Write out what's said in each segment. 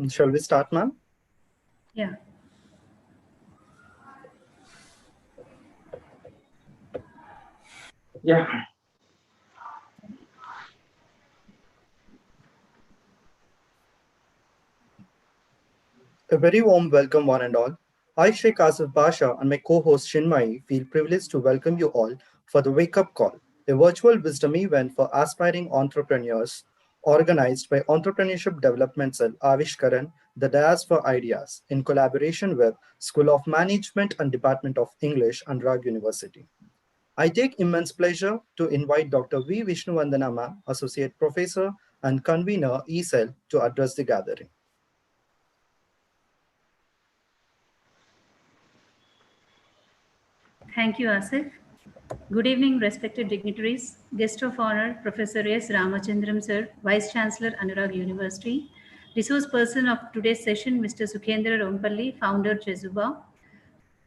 Shall we start, ma'am? Yeah. Yeah. A very warm welcome, one and all. I, Sheikh Asif Basha, and my co-host Chinmay feel privileged to welcome you all for the Wake Up Call, a virtual wisdom event for aspiring entrepreneurs organized by Entrepreneurship Development Cell Avishkaran, the Dias for Ideas, in collaboration with School of Management and Department of English, Anurag University. I take immense pleasure to invite Dr. V. Vishnuvandana ma'am, Associate Professor and Convener ESEL, to address the gathering. Thank you, Asif. Good evening, respected dignitaries. Guest of honor, Professor S. Ramachandram Sir, Vice Chancellor, Anurag University. Resource person of today's session, Mr. Sukhendra Rompalli, Founder, Jesuba.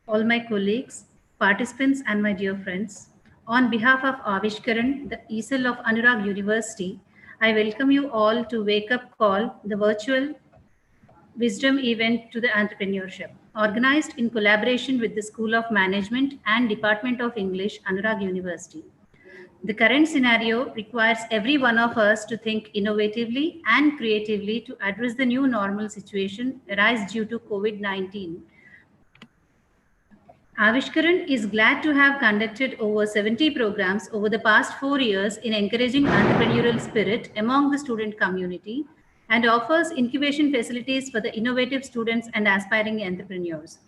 All my colleagues, participants, and my dear friends. On behalf of Avishkaran, the ESL of Anurag University, I welcome you all to Wake Up Call, the virtual wisdom event to the entrepreneurship, organized in collaboration with the School of Management and Department of English, Anurag University. The current scenario requires every one of us to think innovatively and creatively to address the new normal situation arise due to COVID-19. Avishkaran is glad to have conducted over 70 programs over the past 4 years in encouraging entrepreneurial spirit among the student community and offers incubation facilities for the innovative students and aspiring entrepreneurs.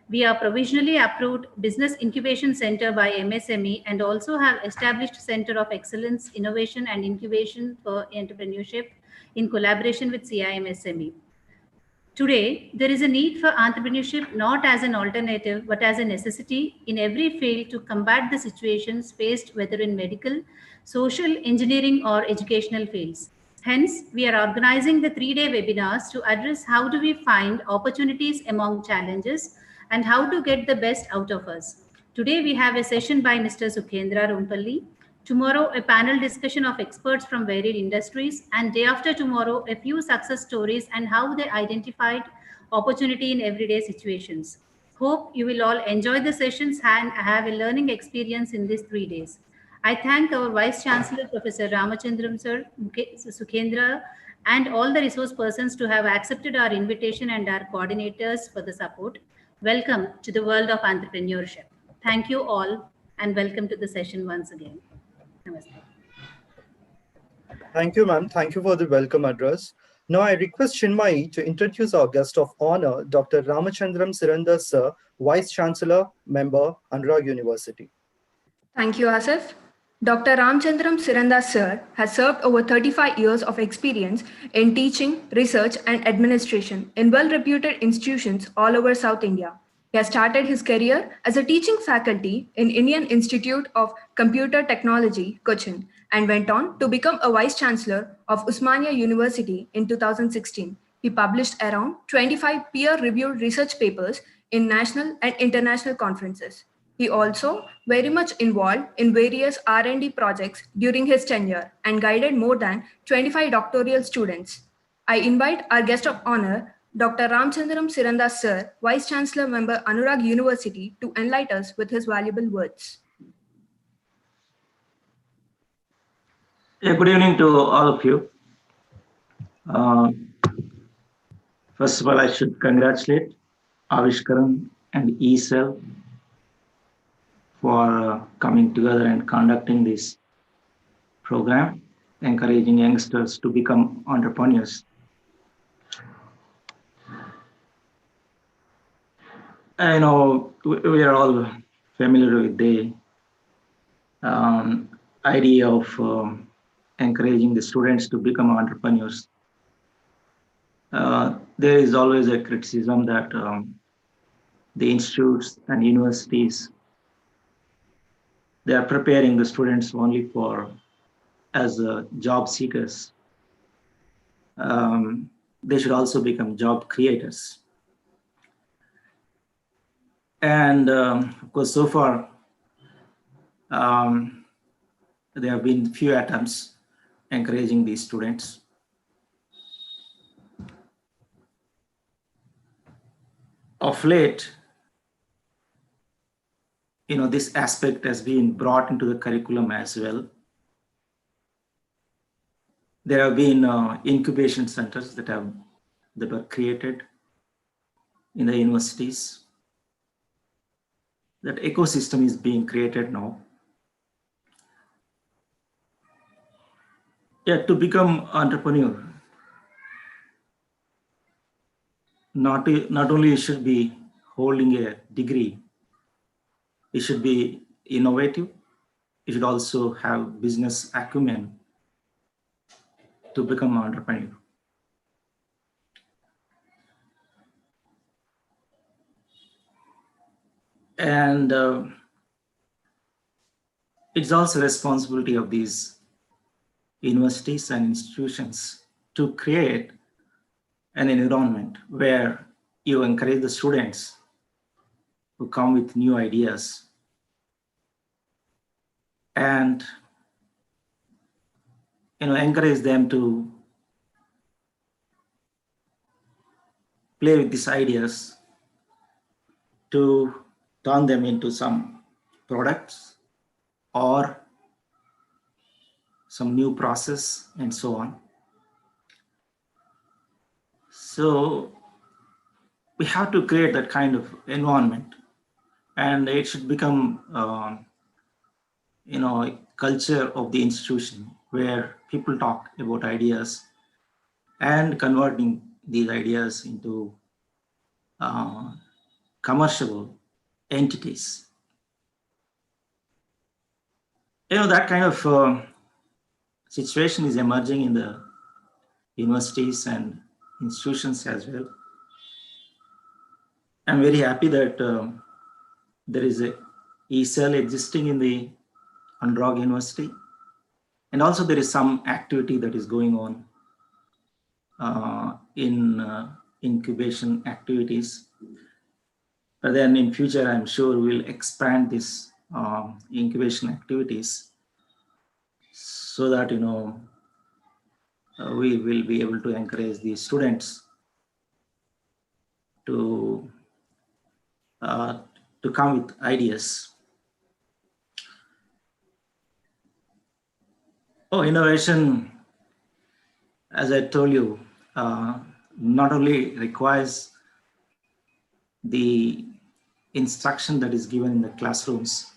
We are provisionally approved Business Incubation Center by MSME and also have established Center of Excellence, Innovation and Incubation for Entrepreneurship in collaboration with CIMSME. Today, there is a need for entrepreneurship not as an alternative but as a necessity in every field to combat the situations faced whether in medical, social, engineering or educational fields. Hence, we are organizing the 3-day webinars to address how do we find opportunities among challenges and how to get the best out of us. Today, we have a session by Mr. Sukhendra Rumpalli. Tomorrow, a panel discussion of experts from varied industries, and day after tomorrow, a few success stories and how they identified opportunity in everyday situations. Hope you will all enjoy the sessions and have a learning experience in these 3 days. I thank our Vice Chancellor, Professor Ramachandram Sir, Sukhendra, and all the resource persons to have accepted our invitation and our coordinators for the support. Welcome to the world of entrepreneurship. Thank you all and welcome to the session once again. Namaste. Thank you, ma'am. Thank you for the welcome address. Now I request Chinmay to introduce our guest of honor, Dr. Ramachandram Sirandar Sir, Vice Chancellor, Member, Anurag University. Thank you, Asif. Dr. Ramchandram Siranda Sir has served over 35 years of experience in teaching, research, and administration in well-reputed institutions all over South India. He has started his career as a teaching faculty in Indian Institute of Computer Technology, Cochin, and went on to become a Vice Chancellor of Usmania University in 2016. He published around 25 peer-reviewed research papers in national and international conferences. He also very much involved in various R&D projects during his tenure and guided more than 25 doctoral students. I invite our guest of honor, Dr. Ramchandram Siranda Sir, Vice Chancellor Member Anurag University, to enlighten us with his valuable words. Yeah, good evening to all of you. First of all, I should congratulate Avishkaran and ESEL for coming together and conducting this program, encouraging youngsters to become entrepreneurs. I know we are all familiar with the idea of encouraging the students to become entrepreneurs. There is always a criticism that the institutes and universities, they are preparing the students only for as job seekers. They should also become job creators. And of course, so far, there have been few attempts encouraging these students. of late, this aspect has been brought into the curriculum as well. There have been incubation centers that were created in the universities. That ecosystem is being created now. Yeah, to become entrepreneur, not only you should be holding a degree, you should be innovative. You should also have business acumen to become an entrepreneur. And it's also responsibility of these universities and institutions to create an environment where you encourage the students to come with new ideas and encourage them to play with these ideas to turn them into some products or some new process and so on. So we have to create that kind of environment, and it should become a culture of the institution where people talk about ideas and converting these ideas into commercial entities. That kind of situation is emerging in the universities and institutions as well. I'm very happy that there is a e-cell existing in the Andrag University, and also there is some activity that is going on in incubation activities. But then in future, I'm sure we'll expand this incubation activities so that we will be able to encourage the students to come with ideas. Innovation, as I told you, not only requires the instruction that is given in the classrooms,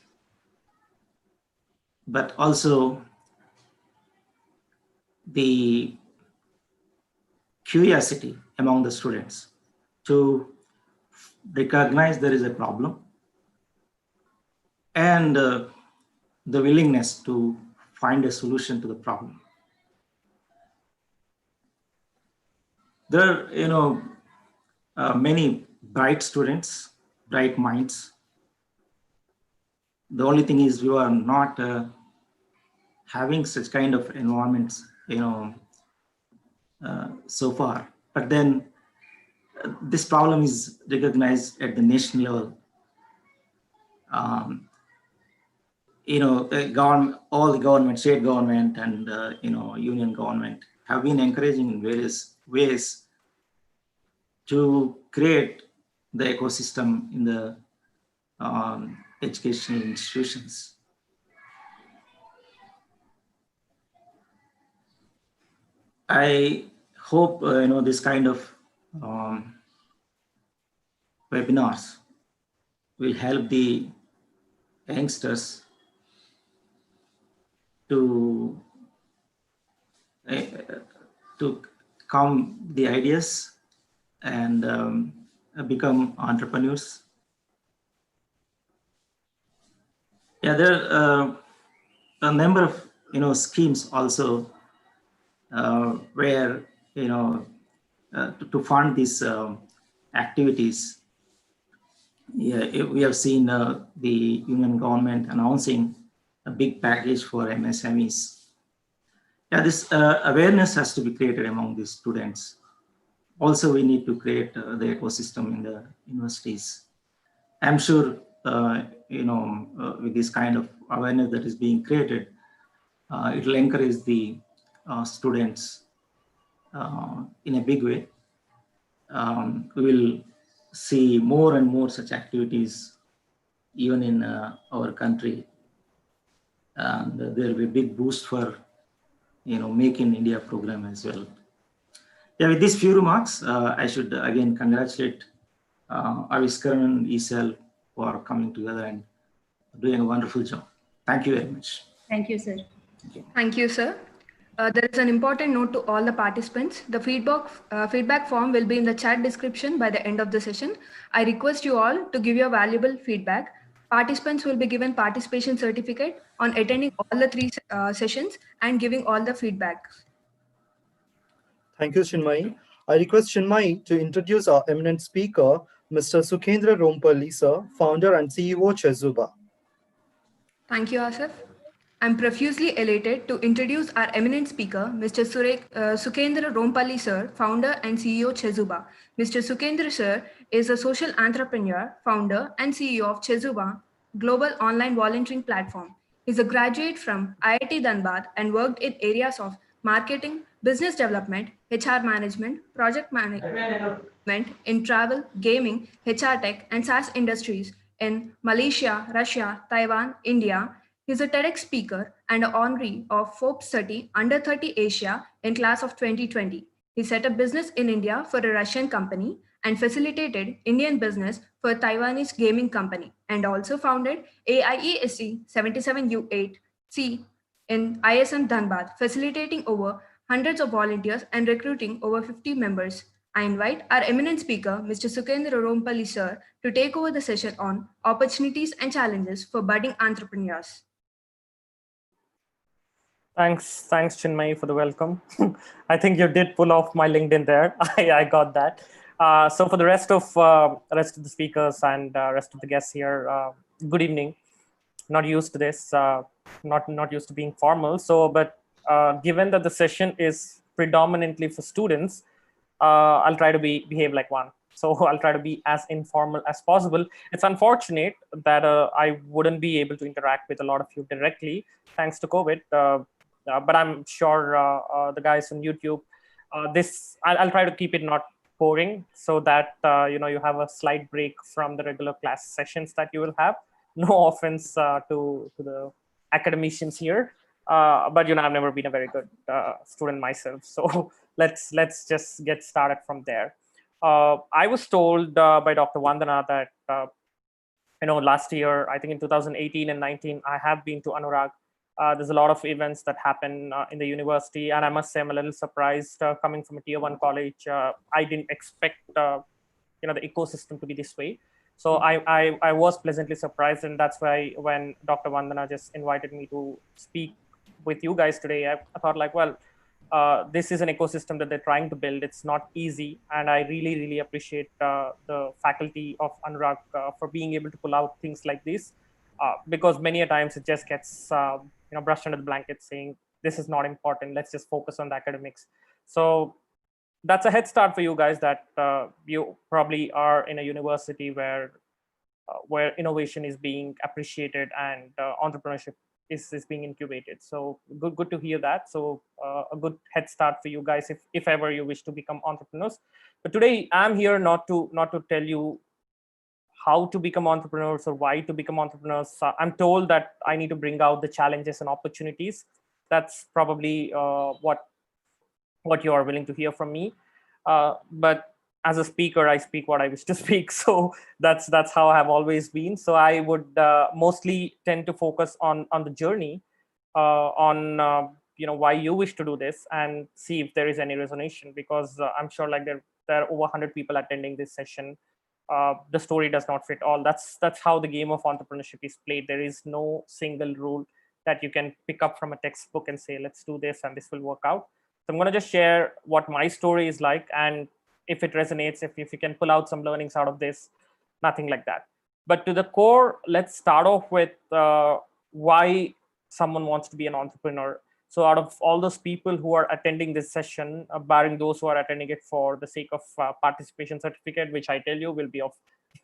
but also the curiosity among the students to recognize there is a problem and the willingness to find a solution to the problem. There are many bright students, bright minds. The only thing is we are not having such kind of environments so far. But then this problem is recognized at the national level. Government, all the government, state government, and union government have been encouraging in various ways to create the ecosystem in the educational institutions. I hope this kind of webinars will help the youngsters to come the ideas and become entrepreneurs. Yeah, there are a number of schemes also where to fund these activities. Yeah, we have seen the union government announcing a big package for MSMEs. Yeah, this awareness has to be created among the students. Also, we need to create the ecosystem in the universities. I'm sure, with this kind of awareness that is being created, it will encourage the students in a big way. We will see more and more such activities even in our country, and there will be a big boost for Make in India program as well. Yeah, with these few remarks, I should again congratulate Aviskaran and Isel for coming together and doing a wonderful job. Thank you very much. Thank you, sir. Thank you, sir. There is an important note to all the participants. The feedback form will be in the chat description by the end of the session. I request you all to give your valuable feedback. Participants will be given participation certificate on attending all the three sessions and giving all the feedbacks. Thank you, Chinmay. I request Chinmay to introduce our eminent speaker, Mr. Sukhendra Rompalli, sir, founder and CEO, Chezuba. Thank you, Asif. I'm profusely elated to introduce our eminent speaker, Mr. Sukhendra Rompalli sir, founder and CEO Chezuba. Mr. Sukhendra sir is a social entrepreneur, founder and CEO of Chezuba, global online volunteering platform. He's a graduate from IIT Dhanbad and worked in areas of marketing, business development, HR management, project management in travel, gaming, HR tech, and SaaS industries in Malaysia, Russia, Taiwan, India. He's a TEDx speaker and an honoree of Forbes 30 Under 30 Asia in class of 2020. He set up business in India for a Russian company and facilitated Indian business for a Taiwanese gaming company, and also founded AIESC 77U8C in ISM Dhanbad, facilitating over hundreds of volunteers and recruiting over 50 members. I invite our eminent speaker, Mr. Sukhendra Rompalli sir, to take over the session on opportunities and challenges for budding entrepreneurs. Thanks, Chinmay, for the welcome. I think you did pull off my LinkedIn there. I got that. So for the rest of the speakers and rest of the guests here, good evening. Not used to this, not used to being formal. So, but given that the session is predominantly for students, I'll try to behave like one. So I'll try to be as informal as possible. It's unfortunate that I wouldn't be able to interact with a lot of you directly, thanks to COVID. But I'm sure the guys on YouTube, I'll try to keep it not boring, so that you have a slight break from the regular class sessions that you will have. No offense to the academicians here, but I've never been a very good student myself. So let's just get started from there. I was told by Dr. Vandana that last year, I think in 2018 and 19, I have been to Anurag. There's a lot of events that happen in the university, and I must say I'm a little surprised coming from a tier 1 college. I didn't expect the ecosystem to be this way. So I was pleasantly surprised, and that's why when Dr. Vandana just invited me to speak with you guys today, I thought like, well, this is an ecosystem that they're trying to build. It's not easy, and I really appreciate the faculty of Anurag for being able to pull out things like this, because many a times it just gets brushed under the blanket, saying this is not important, let's just focus on the academics. So that's a head start for you guys, that you probably are in a university where innovation is being appreciated and entrepreneurship is being incubated. So good to hear that. So a good head start for you guys if ever you wish to become entrepreneurs. But today I'm here not to tell you how to become entrepreneurs or why to become entrepreneurs. I'm told that I need to bring out the challenges and opportunities. That's probably what you are willing to hear from me. But as a speaker, I speak what I wish to speak. So that's how I have always been. So I would mostly tend to focus on the journey, on why you wish to do this, and see if there is any resonation, because I'm sure like there are over 100 people attending this session. The story does not fit all. That's how the game of entrepreneurship is played. There is no single rule that you can pick up from a textbook and say, let's do this and this will work out. So I'm going to just share what my story is like, and if it resonates, if you can pull out some learnings out of this, nothing like that. But to the core, let's start off with why someone wants to be an entrepreneur. So out of all those people who are attending this session, barring those who are attending it for the sake of participation certificate, which I tell you will be of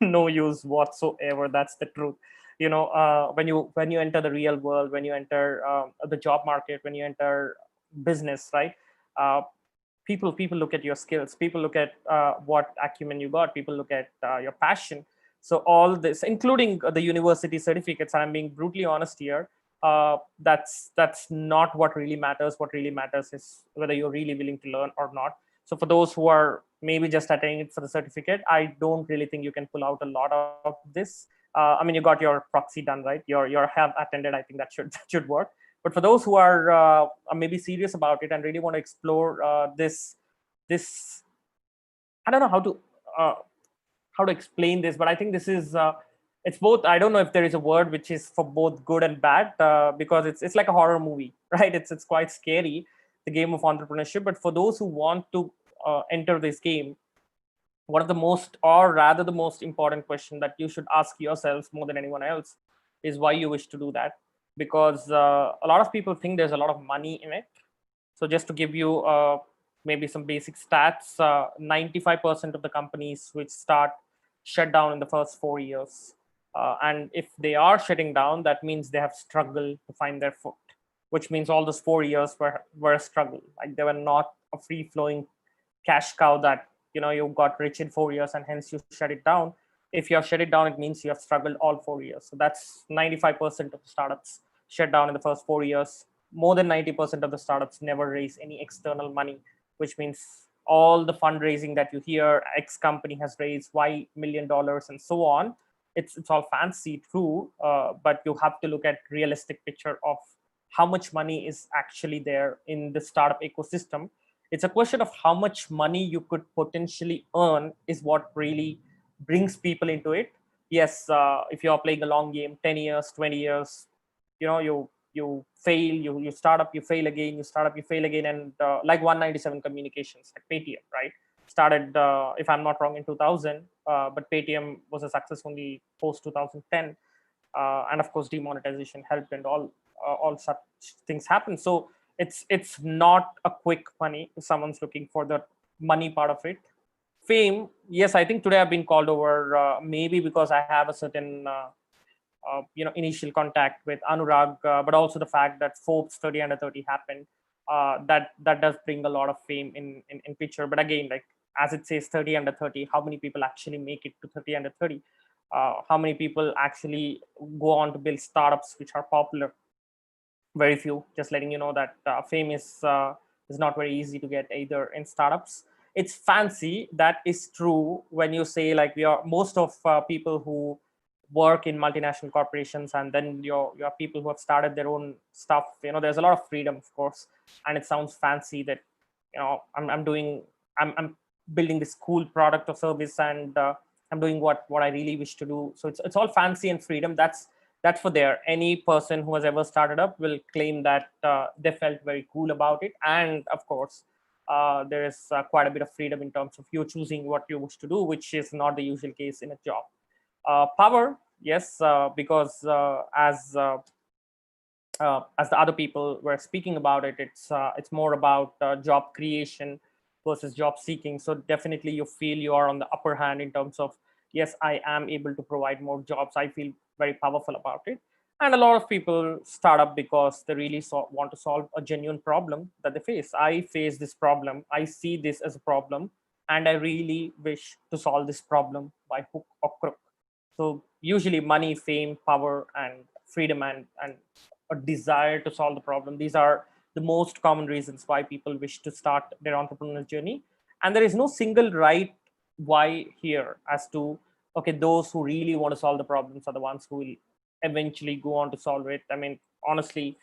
no use whatsoever. That's the truth. When you enter the real world, when you enter the job market, when you enter business, right? people look at your skills, people look at what acumen you got, people look at your passion. So all this, including the university certificates, and I'm being brutally honest here, that's not what really matters. What really matters is whether you're really willing to learn or not. So for those who are maybe just attending it for the certificate, I don't really think you can pull out a lot of this. I mean, you got your proxy done, right? Your have attended. I think that should that should work. But for those who are maybe serious about it and really want to explore this, I don't know uh, how to explain this, but I think this is it's both. I don't know if there is a word which is for both good and bad, because it's like a horror movie, right? It's quite scary, the game of entrepreneurship. But for those who want to enter this game, one of the most, or rather the most important question that you should ask yourselves more than anyone else, is why you wish to do that. Because a lot of people think there's a lot of money in it. So just to give you maybe some basic stats, 95% of the companies which start shut down in the first 4 years. And if they are shutting down, that means they have struggled to find their foot, which means all those 4 years were a struggle. Like they were not a free flowing cash cow that, you got rich in 4 years and hence you shut it down. If you have shut it down, it means you have struggled all 4 years. So that's 95% of the startups shut down in the first 4 years. More than 90% of the startups never raise any external money, which means all the fundraising that you hear, X company has raised $Y million and so on. It's all fancy, true, but you have to look at realistic picture of how much money is actually there in the startup ecosystem. It's a question of how much money you could potentially earn is what really brings people into it. Yes, if you're playing a long game, 10 years, 20 years, you fail, you start up, you fail again, you start up, you fail again. And like 197 Communications, like Paytm, right? Started, if I'm not wrong, in 2000, but Paytm was a success only post 2010. And of course, demonetization helped, and all such things happen. So it's not a quick money if someone's looking for the money part of it. Fame, yes, I think today I've been called over, maybe because I have a certain initial contact with Anurag, but also the fact that Forbes 30 under 30 happened. That does bring a lot of fame in picture. But again, like as it says 30 under 30, how many people actually make it to 30 under 30? How many people actually go on to build startups which are popular? Very few. Just letting you know that fame is not very easy to get either in startups. It's fancy, that is true, when you say like we are most of people who work in multinational corporations, and then your people who have started their own stuff, there's a lot of freedom, of course, and it sounds fancy that I'm building this cool product or service, and I'm doing what I really wish to do. So it's all fancy and freedom. That's for there. Any person who has ever started up will claim that they felt very cool about it. And of course, there is quite a bit of freedom in terms of you choosing what you wish to do, which is not the usual case in a job. Power, yes, because as the other people were speaking about it, it's more about job creation versus job seeking. So definitely you feel you are on the upper hand in terms of, yes, I am able to provide more jobs. I feel very powerful about it. And a lot of people start up because they really want to solve a genuine problem that they face. I face this problem, I see this as a problem, and I really wish to solve this problem by hook or crook. So usually money, fame, power, and freedom, and a desire to solve the problem, these are the most common reasons why people wish to start their entrepreneurial journey. And there is no single right why here, as to, okay, those who really want to solve the problems are the ones who will eventually go on to solve it. I mean, honestly,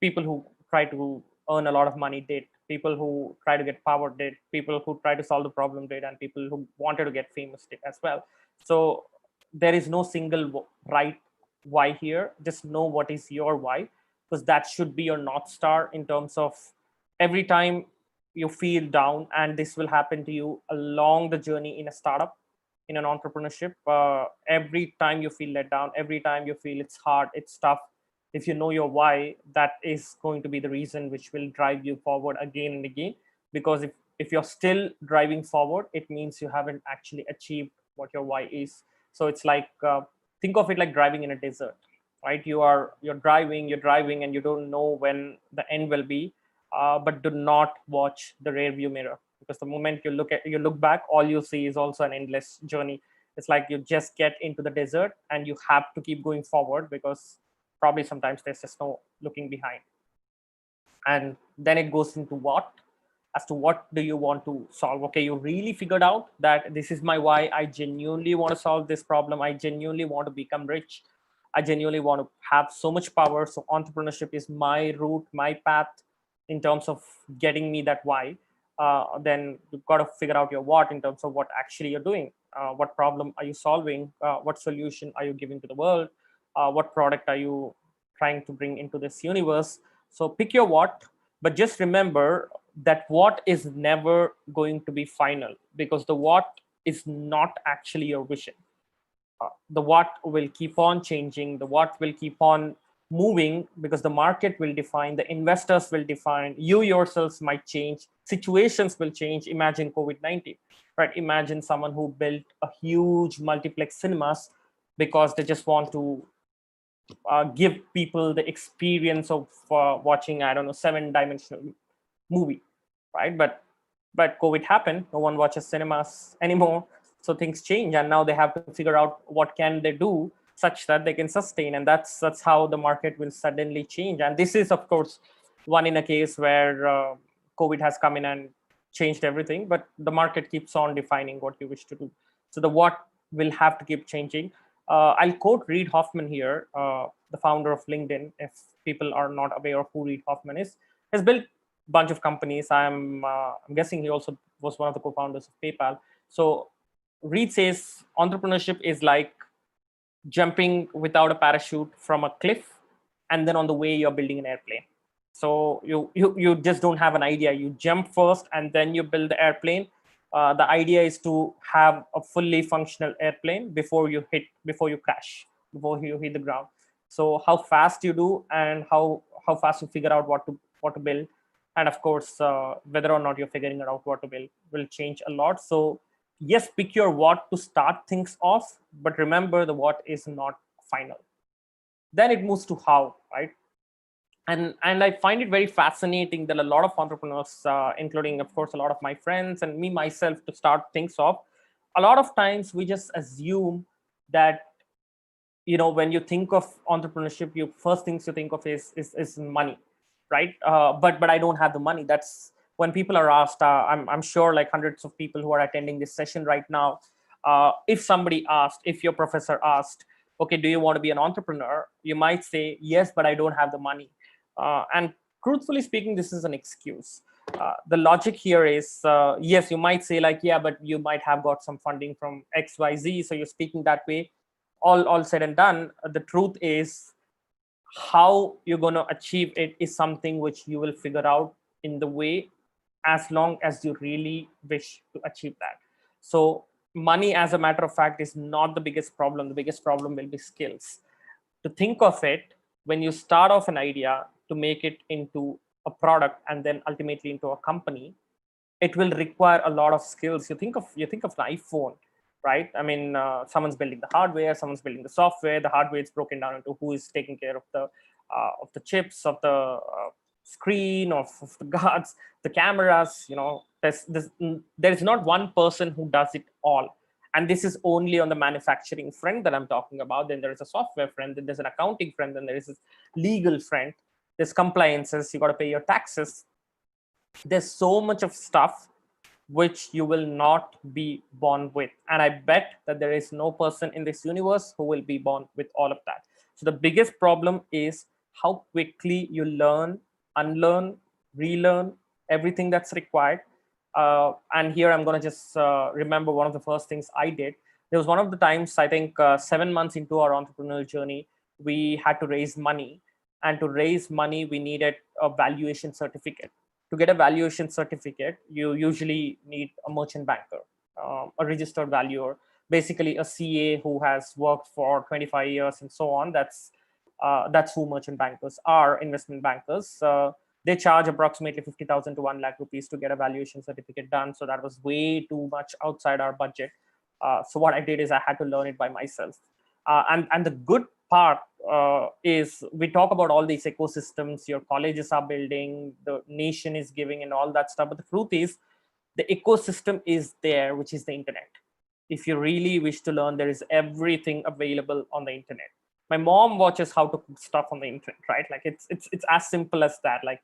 people who try to earn a lot of money did, people who try to get power did, people who try to solve the problem did, and people who wanted to get famous did as well. So there is no single right why here. Just know what is your why, because that should be your north star in terms of every time you feel down, and this will happen to you along the journey in a startup, in an entrepreneurship. Every time you feel let down, every time you feel it's hard, it's tough, if you know your why, that is going to be the reason which will drive you forward again and again. Because if you're still driving forward, it means you haven't actually achieved what your why is. So it's like, think of it like driving in a desert, right? You're driving, and you don't know when the end will be. but do not watch the rear view mirror, because the moment you look back, all you see is also an endless journey. It's like you just get into the desert and you have to keep going forward, because probably sometimes there's just no looking behind. And then it goes into what, as to what do you want to solve. Okay, you really figured out that this is my why. I genuinely want to solve this problem. I genuinely want to become rich. I genuinely want to have so much power. So entrepreneurship is my route, my path in terms of getting me that why. Then you've got to figure out your what in terms of what actually you're doing. What problem are you solving? What solution are you giving to the world? What product are you trying to bring into this universe? So pick your what, but just remember that what is never going to be final, because the what is not actually your vision. The what will keep on changing, the what will keep on moving, because the market will define, the investors will define, you yourselves might change, situations will change. Imagine COVID-19, right? Imagine someone who built a huge multiplex cinemas because they just want to give people the experience of watching, I don't know, 7-dimensional movie, right? But COVID happened. No one watches cinemas anymore, so things change, and now they have to figure out what can they do such that they can sustain, and that's how the market will suddenly change. And this is, of course, one in a case where COVID has come in and changed everything, but the market keeps on defining what you wish to do. So the what will have to keep changing. I'll quote Reid Hoffman here, the founder of LinkedIn. If people are not aware of who Reid Hoffman is, has built a bunch of companies. I'm guessing he also was one of the co-founders of PayPal. So Reid says entrepreneurship is like jumping without a parachute from a cliff, and then on the way you're building an airplane. So you just don't have an idea. You jump first and then you build the airplane. The idea is to have a fully functional airplane before you crash, before you hit the ground. So how fast you do, and how fast you figure out what to build, and of course whether or not you're figuring out what to build will change a lot. So yes, pick your what to start things off, but remember the what is not final. Then it moves to how, right? And I find it very fascinating that a lot of entrepreneurs, including of course a lot of my friends and me myself, to start things off, a lot of times we just assume that, when you think of entrepreneurship, you first things you think of is money, right? But I don't have the money. That's when people are asked. I'm sure like hundreds of people who are attending this session right now, if somebody asked, if your professor asked, okay, do you want to be an entrepreneur, you might say yes, but I don't have the money. And truthfully speaking, this is an excuse. The logic here is, yes, you might say like, yeah, but you might have got some funding from XYZ, so you're speaking that way. All said and done, the truth is how you're going to achieve it is something which you will figure out in the way, as long as you really wish to achieve that. So money, as a matter of fact, is not the biggest problem. The biggest problem will be skills. To think of it, when you start off an idea to make it into a product and then ultimately into a company, it will require a lot of skills. You think of the iPhone, right? I mean, someone's building the hardware, someone's building the software. The hardware is broken down into who is taking care of the chips, of the screen, of the guards, the cameras. There's not one person who does it all. And this is only on the manufacturing front that I'm talking about. Then there is a software front, then there's an accounting front, then there is a legal front, there's compliances, you got to pay your taxes. There's so much of stuff which you will not be born with. And I bet that there is no person in this universe who will be born with all of that. So the biggest problem is how quickly you learn, unlearn, relearn everything that's required. And here I'm going to just remember one of the first things I did. There was one of the times, I think 7 months into our entrepreneurial journey, we had to raise money. And to raise money, we needed a valuation certificate. To get a valuation certificate, you usually need a merchant banker, a registered valuer, basically a CA who has worked for 25 years and so on. That's who merchant bankers are, investment bankers. They charge approximately 50,000 to 1 lakh rupees to get a valuation certificate done. So that was way too much outside our budget. So what I did is I had to learn it by myself. And the good part is we talk about all these ecosystems your colleges are building, the nation is giving, and all that stuff. But the truth is, the ecosystem is there, which is the internet. If you really wish to learn, there is everything available on the internet. My mom watches how to cook stuff on the internet, right? Like it's as simple as that. Like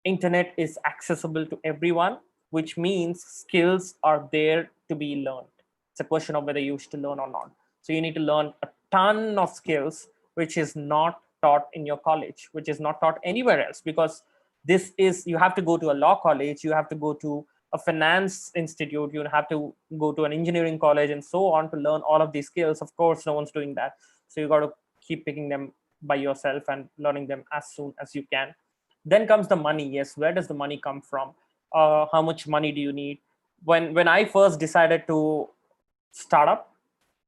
internet is accessible to everyone, which means skills are there to be learned. It's a question of whether you wish to learn or not. So you need to learn a ton of skills which is not taught in your college, which is not taught anywhere else, because this is, you have to go to a law college, you have to go to a finance institute, you have to go to an engineering college and so on to learn all of these skills. Of course, no one's doing that. So you got to keep picking them by yourself and learning them as soon as you can. Then comes the money. Yes, where does the money come from? How much money do you need? When I first decided to start up,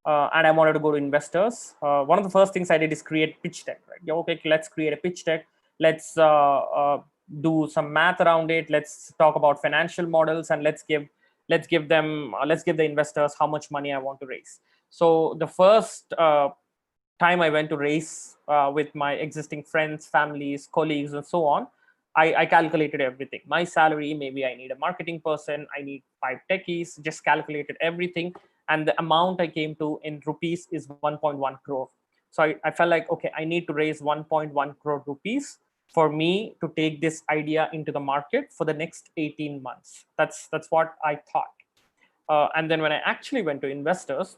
and I wanted to go to investors, one of the first things I did is create pitch deck. Right? Yeah, okay, let's create a pitch deck. Let's do some math around it. Let's talk about financial models, and let's give the investors how much money I want to raise. So the first time I went to race with my existing friends, families, colleagues, and so on, I calculated everything. My salary, maybe I need a marketing person, I need 5 techies, just calculated everything. And the amount I came to in rupees is 1.1 crore. So I felt like, okay, I need to raise 1.1 crore rupees for me to take this idea into the market for the next 18 months. That's what I thought. And then when I actually went to investors,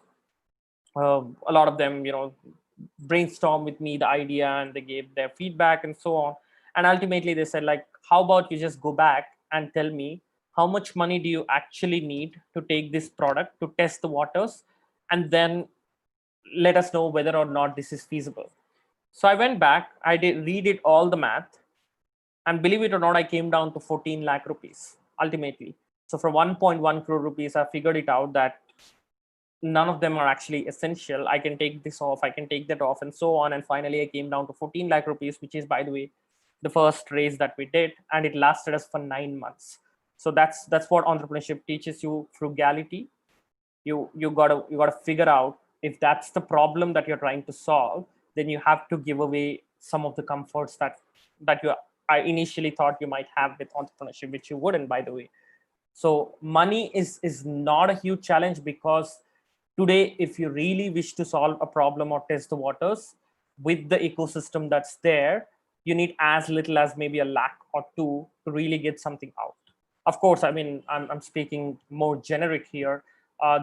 a lot of them, brainstorm with me the idea and they gave their feedback and so on. And ultimately they said, like, how about you just go back and tell me how much money do you actually need to take this product to test the waters, and then let us know whether or not this is feasible. So I went back, I redid all the math, and believe it or not, I came down to 14 lakh rupees ultimately. So for 1.1 crore rupees, I figured it out that none of them are actually essential. I can take this off, I can take that off, and so on. And finally, I came down to 14 lakh rupees, which is, by the way, the first raise that we did, and it lasted us for 9 months. So that's what entrepreneurship teaches you: frugality. You gotta figure out if that's the problem that you're trying to solve, then you have to give away some of the comforts that I initially thought you might have with entrepreneurship, which you wouldn't, by the way. So money is not a huge challenge, because today, if you really wish to solve a problem or test the waters with the ecosystem that's there, you need as little as maybe a lakh or two to really get something out. Of course, I mean, I'm speaking more generic here.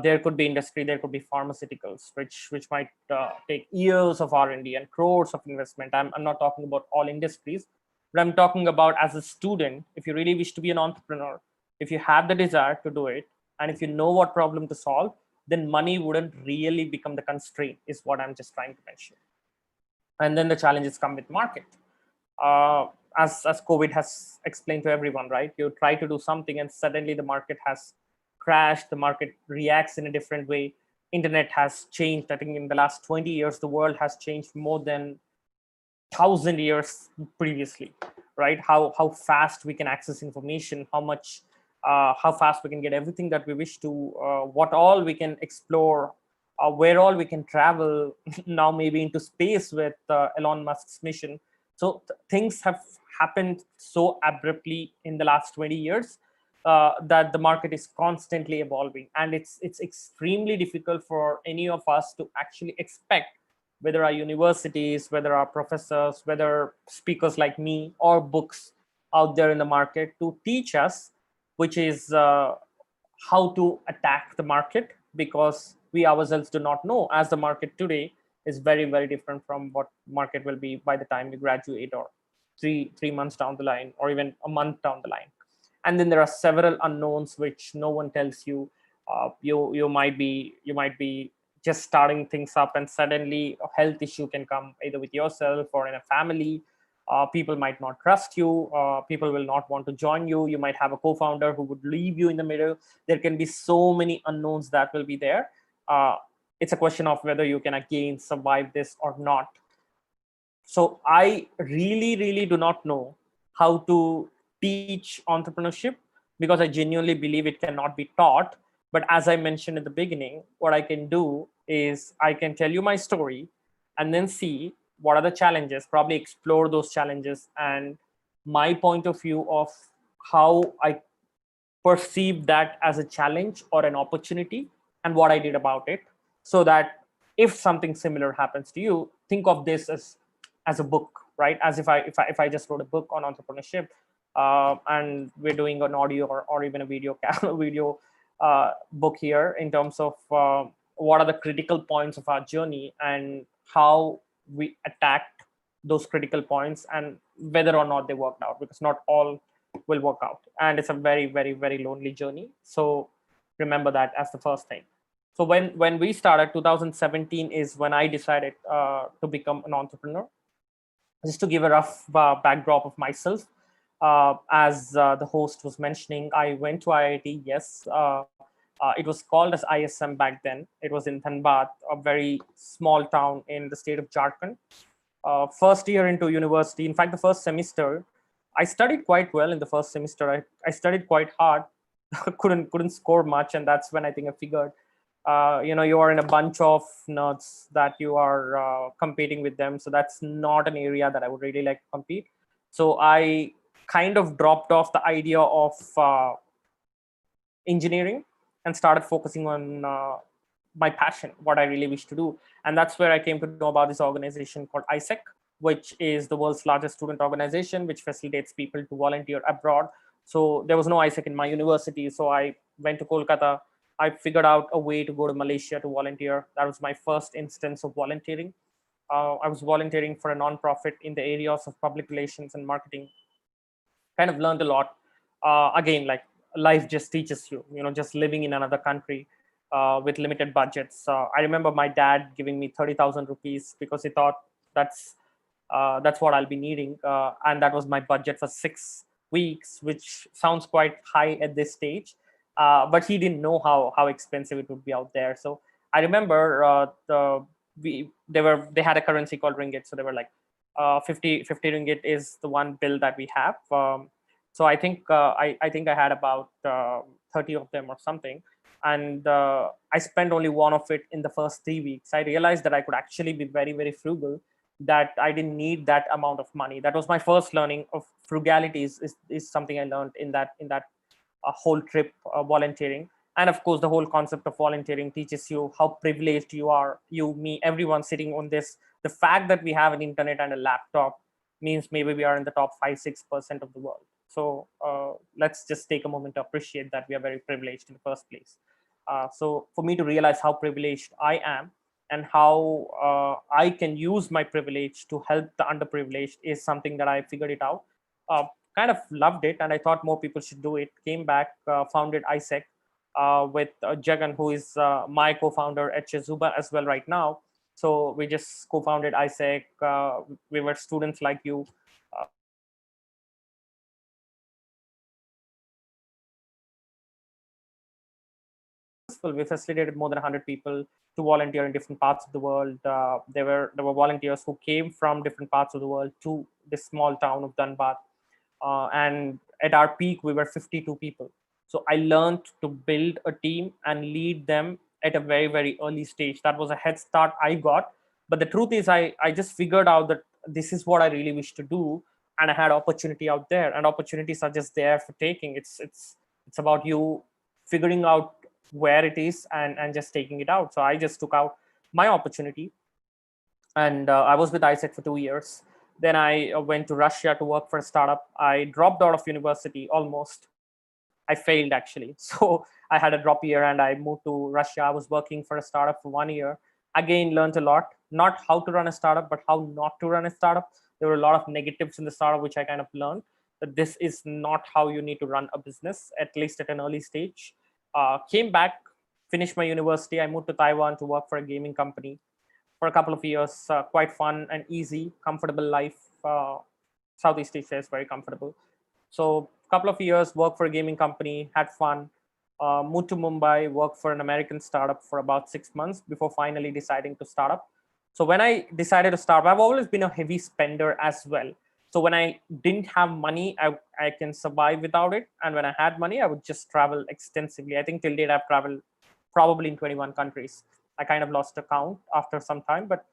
There could be industry, there could be pharmaceuticals, which might take years of R&D and crores of investment. I'm not talking about all industries, but I'm talking about, as a student, if you really wish to be an entrepreneur, if you have the desire to do it, and if you know what problem to solve, then money wouldn't really become the constraint, is what I'm just trying to mention. And then the challenges come with market. As COVID has explained to everyone, right? You try to do something and suddenly the market has crashed, the market reacts in a different way. Internet has changed. I think in the last 20 years, the world has changed more than 1,000 years previously, right? How fast we can access information, how fast we can get everything that we wish to, what all we can explore, where all we can travel now, maybe into space with Elon Musk's mission. So things have happened so abruptly in the last 20 years that the market is constantly evolving, and it's extremely difficult for any of us to actually expect whether our universities, whether our professors, whether speakers like me, or books out there in the market to teach us, which is how to attack the market, because we ourselves do not know, as the market today is very, very different from what market will be by the time you graduate, or three months down the line, or even a month down the line. And then there are several unknowns which no one tells you. You might be just starting things up, and suddenly a health issue can come, either with yourself or in a family. People might not trust you. People will not want to join you. You might have a co-founder who would leave you in the middle. There can be so many unknowns that will be there. It's a question of whether you can again survive this or not. So I really, really do not know how to teach entrepreneurship, because I genuinely believe it cannot be taught. But as I mentioned in the beginning, what I can do is I can tell you my story and then see what are the challenges, probably explore those challenges, and my point of view of how I perceive that as a challenge or an opportunity, and what I did about it, so that if something similar happens to you, think of this as a book, right? As if I just wrote a book on entrepreneurship, and we're doing an audio or even a video video book here in terms of what are the critical points of our journey and how we attacked those critical points and whether or not they worked out, because not all will work out, and it's a very very very lonely journey. So remember that as the first thing. So when we started, 2017 is when I decided to become an entrepreneur. Just to give a rough backdrop of myself, as the host was mentioning, I went to IIT. Yes, it was called as ISM back then. It was in Dhanbad, a very small town in the state of Jharkhand. First year into university, in fact, the first semester, I studied quite well in the first semester. I studied quite hard, couldn't score much, and that's when I think I figured, you are in a bunch of nerds that you are competing with them, so that's not an area that I would really like to compete. So I kind of dropped off the idea of engineering and started focusing on my passion, what I really wish to do. And that's where I came to know about this organization called ISEC, which is the world's largest student organization, which facilitates people to volunteer abroad. So there was no ISEC in my university. So I went to Kolkata. I figured out a way to go to Malaysia to volunteer. That was my first instance of volunteering. I was volunteering for a nonprofit in the areas of public relations and marketing. Kind of learned a lot. Again, like life just teaches you, just living in another country with limited budgets. I remember my dad giving me 30,000 rupees because he thought that's what I'll be needing. And that was my budget for 6 weeks, which sounds quite high at this stage. But he didn't know how expensive it would be out there. So I remember they had a currency called ringgit. So they were like 50 ringgit is the one bill that we have. So I think I had about 30 of them or something, and I spent only one of it in the first 3 weeks. I realized that I could actually be very very frugal, that I didn't need that amount of money. That was my first learning of frugality. Is something I learned in that whole trip volunteering. And of course, the whole concept of volunteering teaches you how privileged you are, you, me, everyone sitting on this. The fact that we have an internet and a laptop means maybe we are in the top 5-6% of the world. So let's just take a moment to appreciate that we are very privileged in the first place. So for me to realize how privileged I am and how I can use my privilege to help the underprivileged is something that I figured it out. Kind of loved it, and I thought more people should do it. Came back, founded ISEC with Jagan, who is my co-founder at Chezuba as well right now. So we just co-founded ISEC. We were students like you. We facilitated more than 100 people to volunteer in different parts of the world. There were volunteers who came from different parts of the world to this small town of Dhanbad. And at our peak, we were 52 people. So I learned to build a team and lead them at a very, very early stage. That was a head start I got. But the truth is, I just figured out that this is what I really wish to do. And I had opportunity out there, and opportunities are just there for taking. It's about you figuring out where it is and just taking it out. So I just took out my opportunity, and I was with ISEC for 2 years. Then I went to Russia to work for a startup. I dropped out of university almost. I failed actually. So I had a drop year and I moved to Russia. I was working for a startup for 1 year. Again, learned a lot, not how to run a startup, but how not to run a startup. There were a lot of negatives in the startup, which I kind of learned that this is not how you need to run a business, at least at an early stage. Came back, finished my university. I moved to Taiwan to work for a gaming company for a couple of years. Quite fun and easy, comfortable life. Southeast Asia is very comfortable. So a couple of years, worked for a gaming company, had fun. Moved to Mumbai, worked for an American startup for about 6 months before finally deciding to start up. So when I decided to start, I've always been a heavy spender as well. So when I didn't have money, I can survive without it. And when I had money, I would just travel extensively. I think till date, I've traveled probably in 21 countries. I kind of lost a count after some time, but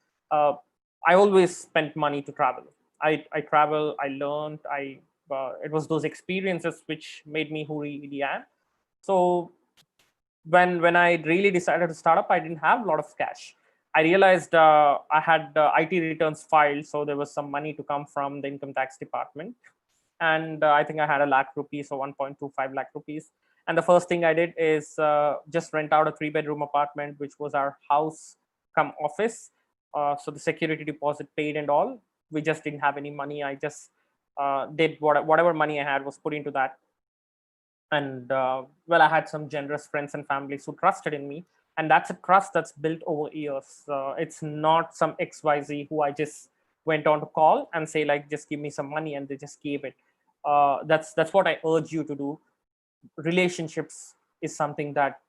I always spent money to travel. I travel, I learned, it was those experiences which made me who really am. So when I really decided to start up, I didn't have a lot of cash. I realized I had IT returns filed, so there was some money to come from the income tax department, and I think I had a lakh rupees or 1.25 lakh rupees. And the first thing I did is just rent out a 3-bedroom apartment, which was our house come office. So the security deposit paid and all. We just didn't have any money. I just did whatever money I had was put into that. And well, I had some generous friends and families who trusted in me, and that's a trust that's built over years. It's not some XYZ who I just went on to call and say like, just give me some money, and they just gave it. That's what I urge you to do. Relationships is something that,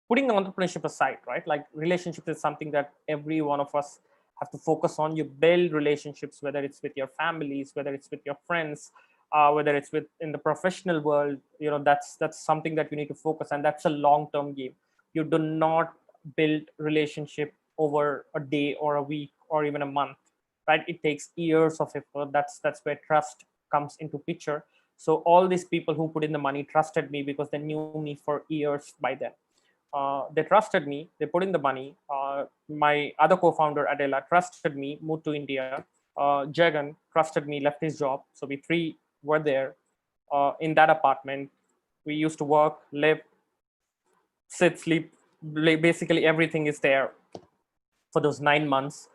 putting the entrepreneurship aside, right, like relationships is something that every one of us have to focus on. You build relationships, whether it's with your families, whether it's with your friends, whether it's with in the professional world. That's something that you need to focus, and that's a long-term game. You do not build relationship over a day or a week or even a month, right? It takes years of effort. That's where trust comes into picture. So all these people who put in the money trusted me because they knew me for years by then. They trusted me. They put in the money. My other co-founder Adela trusted me, moved to India. Jagan trusted me, left his job. So we three were there in that apartment. We used to work, live, sit, sleep. Basically, everything is there for those 9 months.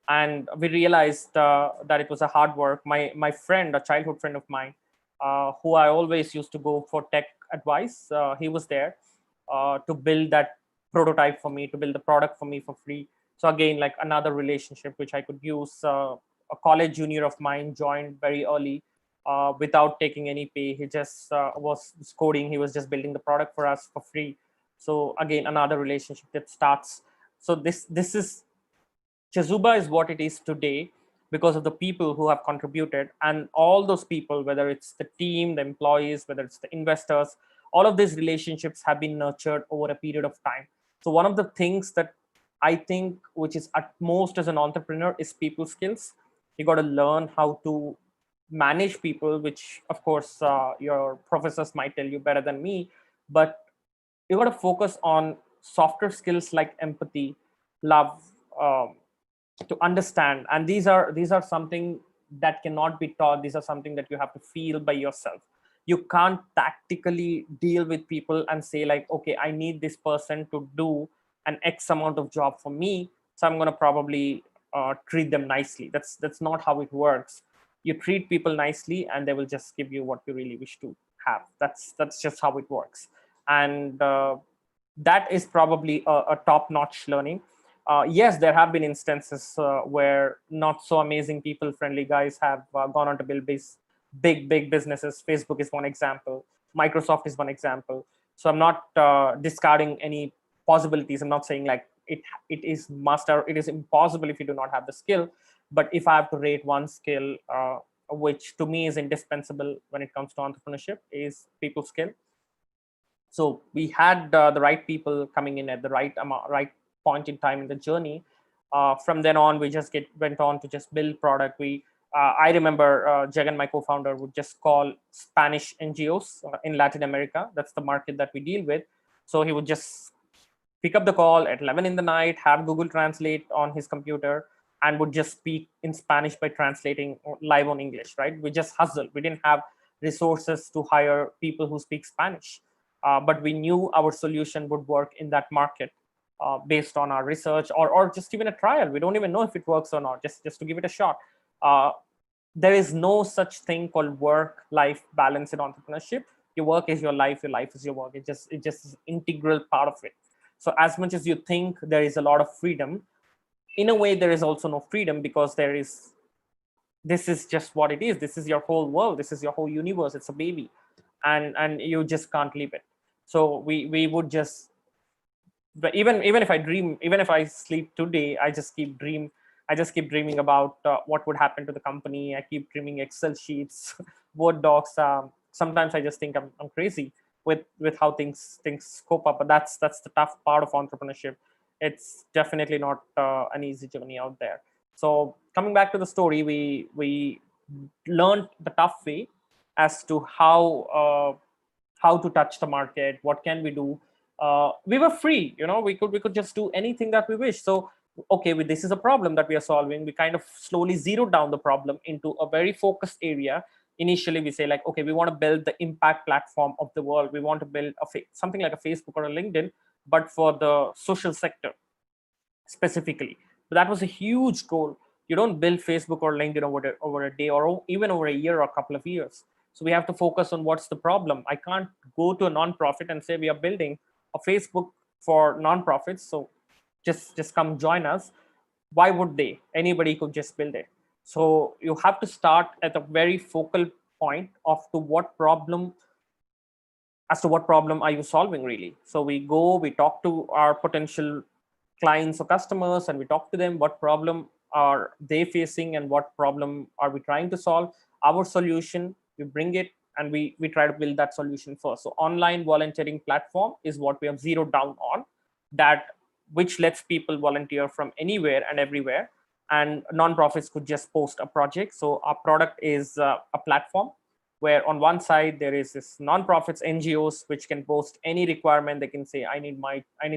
And we realized that it was a hard work. My friend, a childhood friend of mine, who I always used to go for tech advice, he was there to build that prototype for me, to build the product for me for free. So again, like another relationship which I could use. A college junior of mine joined very early without taking any pay. He just was coding. He was just building the product for us for free. So again, another relationship that starts. So this is Chazuba is what it is today because of the people who have contributed, and all those people, whether it's the team, the employees, whether it's the investors, all of these relationships have been nurtured over a period of time. So one of the things that I think which is at most as an entrepreneur is people skills. You got to learn how to manage people, which of course your professors might tell you better than me, but you got to focus on softer skills like empathy, love, um, to understand. And these are something that cannot be taught. These are something that you have to feel by yourself. You can't tactically deal with people and say like, okay, I need this person to do an X amount of job for me, so I'm going to probably treat them nicely. That's not how it works. You treat people nicely and they will just give you what you really wish to have. That's just how it works. And that is probably a top-notch learning. Yes, there have been instances where not so amazing people-friendly guys have gone on to build big businesses. Facebook is one example. Microsoft is one example. So I'm not discarding any possibilities. I'm not saying like it is must or it is impossible if you do not have the skill. But if I have to rate one skill, which to me is indispensable when it comes to entrepreneurship, is people skill. So we had the right people coming in at the right point in time in the journey. From then on, we just went on to just build product. I remember Jagan, my co-founder, would just call Spanish NGOs in Latin America. That's the market that we deal with. So he would just pick up the call at 11 in the night, have Google Translate on his computer, and would just speak in Spanish by translating live on English, right? We just hustled. We didn't have resources to hire people who speak Spanish, but we knew our solution would work in that market based on our research, or just even a trial. We don't even know if it works or not, just to give it a shot. Uh, there is no such thing called work-life balance in entrepreneurship. Your work is your life is your work. It just is integral part of it. So as much as you think there is a lot of freedom, in a way there is also no freedom, because this is just what it is. This is your whole world. This is your whole universe. It's a baby, and you just can't leave it. So we would just, but even if I dream, even if I sleep today, I just keep dreaming about what would happen to the company. I keep dreaming Excel sheets, Word docs. Sometimes I just think I'm crazy with how things scope up. But that's the tough part of entrepreneurship. It's definitely not an easy journey out there. So coming back to the story, we learned the tough way as to how to touch the market, what can we do. We were free, we could just do anything that we wish. So okay, this is a problem that we are solving. We kind of slowly zeroed down the problem into a very focused area. Initially we say like, okay, we want to build the impact platform of the world. We want to build something like a Facebook or a LinkedIn, but for the social sector specifically. But that was a huge goal. You don't build Facebook or LinkedIn over a day or even over a year or a couple of years. So we have to focus on what's the problem. I can't go to a nonprofit and say we are building a Facebook for nonprofits. So just come join us. Why would they? Anybody could just build it. So you have to start at a very focal point of to what problem as to what problem are you solving really. So we talk to our potential clients or customers, and we talk to them what problem are they facing and what problem are we trying to solve. Our solution, we bring it, and we try to build that solution first. So online volunteering platform is what we have zeroed down on, that which lets people volunteer from anywhere and everywhere, and nonprofits could just post a project. So our product is a platform where on one side there is this nonprofits, NGOs, which can post any requirement. They can say, I need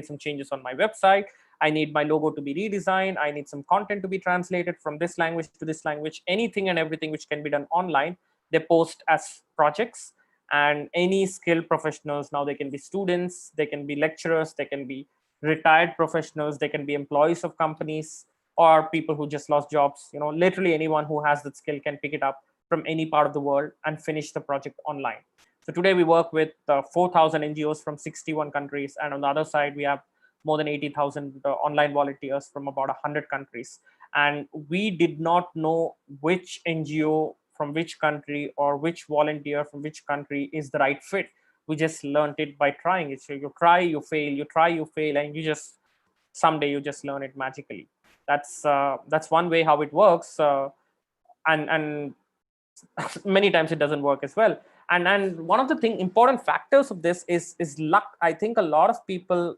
some changes on my website. I need my logo to be redesigned. I need some content to be translated from this language to this language. Anything and everything which can be done online, they post as projects. And any skilled professionals, now they can be students, they can be lecturers, they can be retired professionals, they can be employees of companies, or people who just lost jobs. Literally anyone who has that skill can pick it up from any part of the world and finish the project online. So today we work with 4,000 NGOs from 61 countries. And on the other side, we have more than 80,000 online volunteers from about 100 countries. And we did not know which NGO from which country or which volunteer from which country is the right fit. We just learned it by trying it. So you try, you fail, you try, you fail, and someday you just learn it magically. That's one way how it works. And many times it doesn't work as well. And one of the important factors of this is luck. I think a lot of people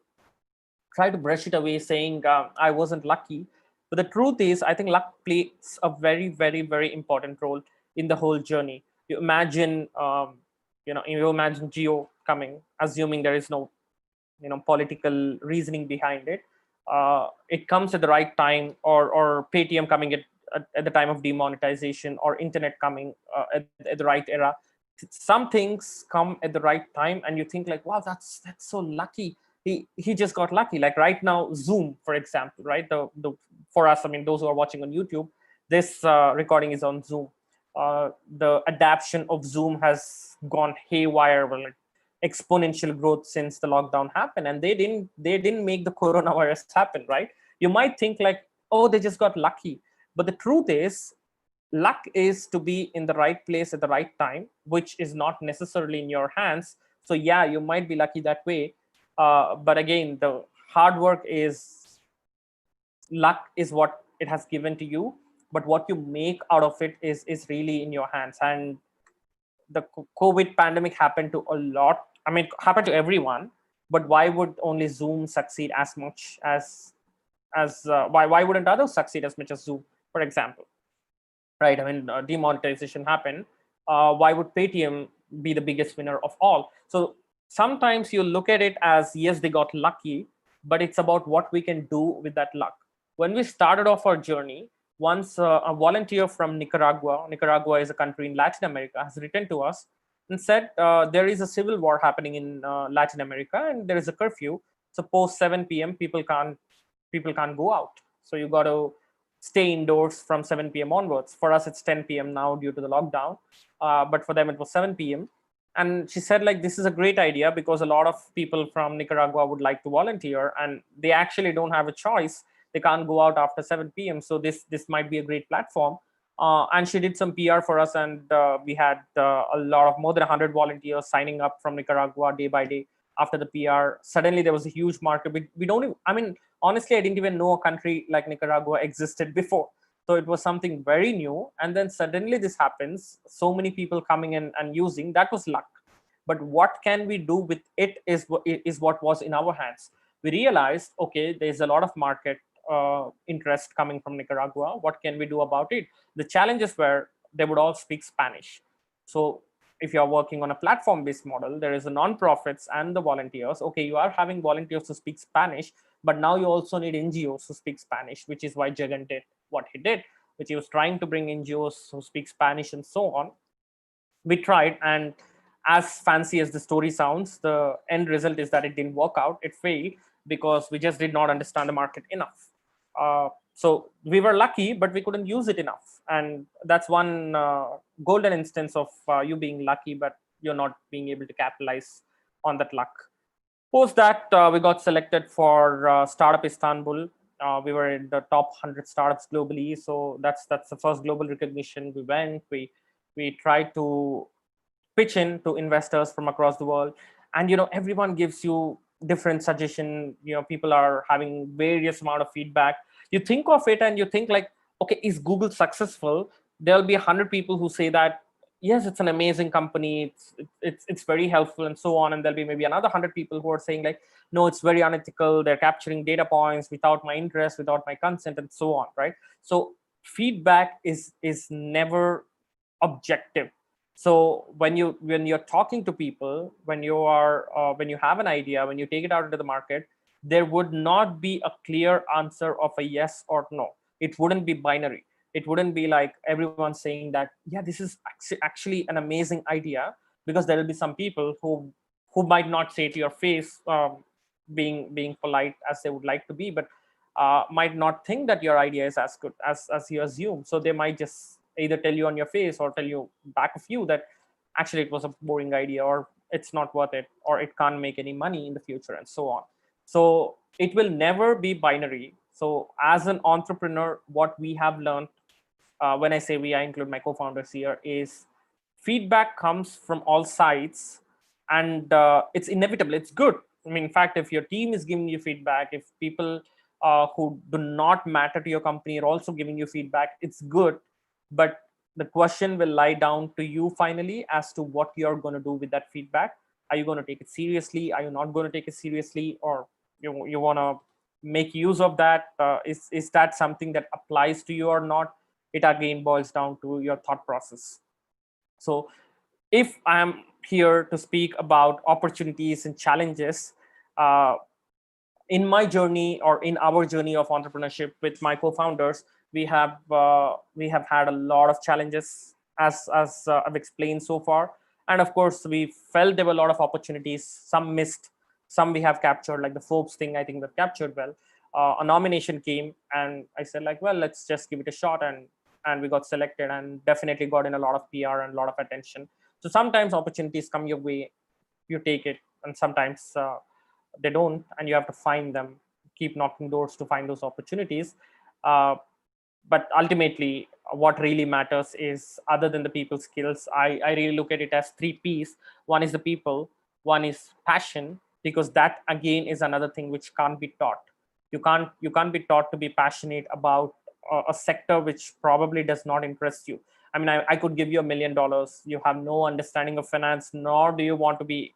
try to brush it away saying I wasn't lucky, but the truth is I think luck plays a very, very, very important role in the whole journey. You imagine Geo coming, assuming there is no political reasoning behind it. It comes at the right time, or Paytm coming at the time of demonetization, or internet coming at the right era. Some things come at the right time and you think like, wow, that's so lucky. He just got lucky. Like right now, Zoom, for example, right? For us, I mean, those who are watching on YouTube, this recording is on Zoom. The adaptation of Zoom has gone haywire, like exponential growth since the lockdown happened, and they didn't make the coronavirus happen, right? You might think like, oh, they just got lucky, but the truth is, luck is to be in the right place at the right time, which is not necessarily in your hands. So yeah, you might be lucky that way, but again, the hard work is, luck is what it has given to you, but what you make out of it is really in your hands. And the COVID pandemic happened to a lot. I mean, it happened to everyone, but why would only Zoom succeed as much as why wouldn't others succeed as much as Zoom, for example? Right? I mean, demonetization happened. Why would Paytm be the biggest winner of all? So sometimes you look at it as, yes, they got lucky, but it's about what we can do with that luck. When we started off our journey, once a volunteer from Nicaragua is a country in Latin America, has written to us and said, there is a civil war happening in Latin America, and there is a curfew. So post 7 p.m. people can't go out. So you got to stay indoors from 7 p.m. onwards. For us, it's 10 p.m. now due to the lockdown, but for them it was 7 p.m. And she said, like, this is a great idea because a lot of people from Nicaragua would like to volunteer, and they actually don't have a choice. They can't go out after 7 p.m. So this might be a great platform. And she did some PR for us, and we had a lot of more than 100 volunteers signing up from Nicaragua day by day. After the PR, suddenly there was a huge market. We don't even, I mean, honestly, I didn't even know a country like Nicaragua existed before. So it was something very new. And then suddenly this happens. So many people coming in and using, that was luck. But what can we do with it is what was in our hands. We realized, okay, there's a lot of market interest coming from Nicaragua. What can we do about it? The challenges were they would all speak Spanish. So if you're working on a platform-based model, there is the non-profits and the volunteers. Okay, you are having volunteers who speak Spanish, but now you also need NGOs who speak Spanish, which is why Jagan did what he did, which he was trying to bring NGOs who speak Spanish and so on. We tried, and as fancy as the story sounds, the end result is that it didn't work out. It failed because we just did not understand the market enough. So we were lucky, but we couldn't use it enough. And that's one golden instance of you being lucky, but you're not being able to capitalize on that luck. Post that, we got selected for Startup Istanbul. We were in the top 100 startups globally. So that's the first global recognition. We went, we tried to pitch in to investors from across the world, and everyone gives you different suggestion. People are having various amount of feedback. You think of it and you think like, okay, is Google successful? There'll be 100 people who say that yes, it's an amazing company, it's very helpful and so on, and there'll be maybe another 100 people who are saying like, no, it's very unethical, they're capturing data points without my interest, without my consent, and so on, right? So feedback is never objective. So when you're talking to people, when you have an idea, when you take it out into the market, there would not be a clear answer of a yes or no. It wouldn't be binary. It wouldn't be like everyone saying that, yeah, this is actually an amazing idea, because there will be some people who might not say to your face, being polite as they would like to be, but might not think that your idea is as good as you assume. So they might just either tell you on your face or tell you back of you that actually it was a boring idea, or it's not worth it, or it can't make any money in the future, and so on. So it will never be binary. So as an entrepreneur, what we have learned, when I say we, I include my co-founders here, is feedback comes from all sides, and it's inevitable. It's good. I mean, in fact, if your team is giving you feedback, if people who do not matter to your company are also giving you feedback, it's good. But the question will lie down to you finally as to what you're going to do with that feedback. Are you going to take it seriously? Are you not going to take it seriously? Or you want to make use of that? Is that something that applies to you or not? It again boils down to your thought process. So if I am here to speak about opportunities and challenges, in my journey, or in our journey of entrepreneurship with my co-founders, we have had a lot of challenges, as I've explained so far. And of course, we felt there were a lot of opportunities. Some missed, some we have captured, like the Forbes thing. I think we've captured well. A nomination came, and I said like, well, let's just give it a shot, and we got selected, and definitely got in a lot of PR and a lot of attention. So sometimes opportunities come your way, you take it, and sometimes they don't, and you have to find them, keep knocking doors to find those opportunities. But ultimately, what really matters is, other than the people skills, I really look at it as 3 P's. One is the people, one is passion, because that again is another thing which can't be taught. You can't be taught to be passionate about a sector which probably does not interest you. I mean, I could give you $1 million. You have no understanding of finance, nor do you want to be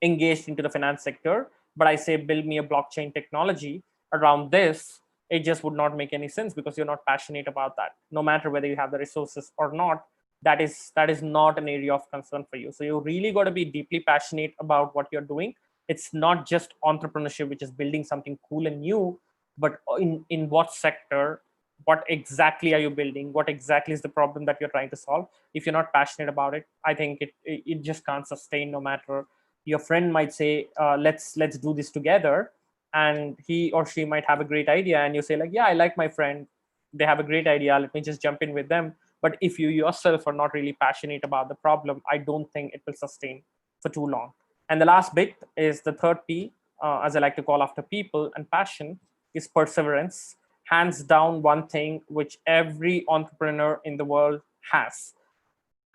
engaged into the finance sector. But I say, build me a blockchain technology around this. It just would not make any sense, because you're not passionate about that. No matter whether you have the resources or not, that is not an area of concern for you. So you really got to be deeply passionate about what you're doing. It's not just entrepreneurship, which is building something cool and new, but in what sector, what exactly are you building, what exactly is the problem that you're trying to solve. If you're not passionate about it, I think it just can't sustain. No matter, your friend might say, let's do this together, and he or she might have a great idea, and you say like, yeah, I like my friend, they have a great idea, let me just jump in with them. But if you yourself are not really passionate about the problem, I don't think it will sustain for too long. And the last bit is the 3rd P, as I like to call after people and passion, is perseverance. Hands down, one thing which every entrepreneur in the world has.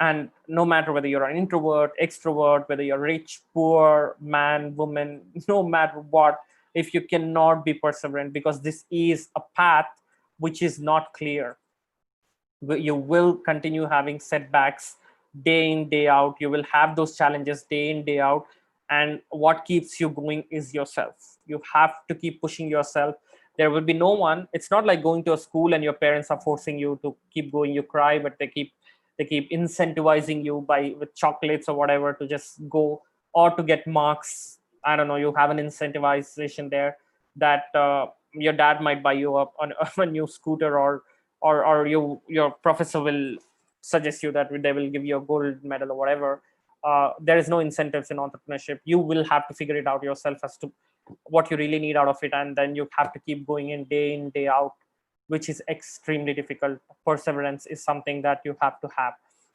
And no matter whether you're an introvert, extrovert, whether you're rich, poor, man, woman, no matter what, if you cannot be perseverant, because this is a path which is not clear, you will continue having setbacks day in, day out. You will have those challenges day in, day out. And what keeps you going is yourself. You have to keep pushing yourself. There will be no one. It's not like going to a school and your parents are forcing you to keep going. You cry, but they keep incentivizing you by with chocolates or whatever to just go, or to get marks. I don't know, you have an incentivization there that your dad might buy you up on a new scooter, or your professor will suggest you that they will give you a gold medal or whatever. There is no incentives in entrepreneurship. You will have to figure it out yourself as to what you really need out of it, and then you have to keep going in day out, which is extremely difficult. Perseverance is something that you have to have.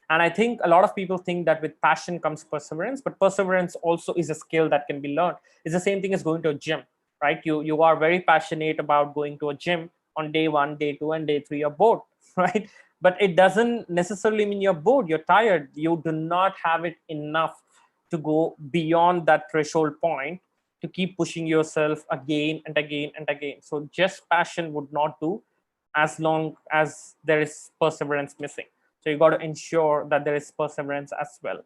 And I think a lot of people think that with passion comes perseverance, but perseverance also is a skill that can be learned. It's the same thing as going to a gym, right? You are very passionate about going to a gym. On day 1, day 2, and day 3 you're bored, right? But it doesn't necessarily mean you're bored, you're tired. You do not have it enough to go beyond that threshold point to keep pushing yourself again and again and again. So just passion would not do as long as there is perseverance missing. So you got to ensure that there is perseverance as well.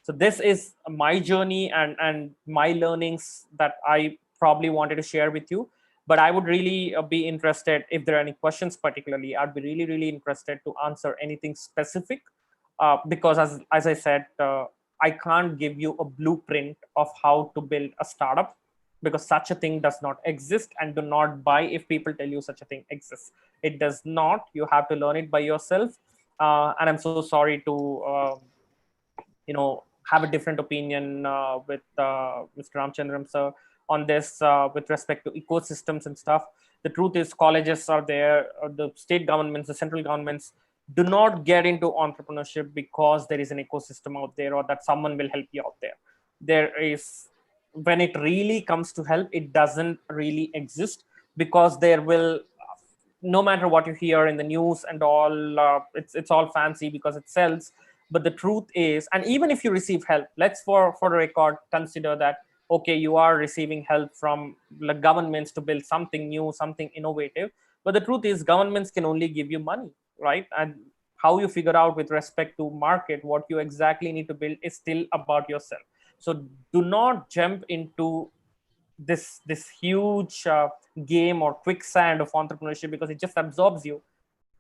So this is my journey and my learnings that I probably wanted to share with you. But I would really be interested if there are any questions. Particularly, I'd be really interested to answer anything specific, because as I said, I can't give you a blueprint of how to build a startup, because such a thing does not exist. And do not buy if people tell you such a thing exists. It does not. You have to learn it by yourself. And I'm so sorry to have a different opinion with Mr. Ramchandram sir on this, with respect to ecosystems and stuff. The truth is, colleges are there, the state governments, the central governments do not get into entrepreneurship because there is an ecosystem out there, or that someone will help you out there. There is, when it really comes to help, it doesn't really exist, because there will, no matter what you hear in the news and all, it's all fancy because it sells. But the truth is, and even if you receive help, let's for the record consider that, okay, you are receiving help from the governments to build something new, something innovative. But the truth is, governments can only give you money, right? And how you figure out with respect to market what you exactly need to build is still about yourself. So do not jump into this huge game or quicksand of entrepreneurship because it just absorbs you,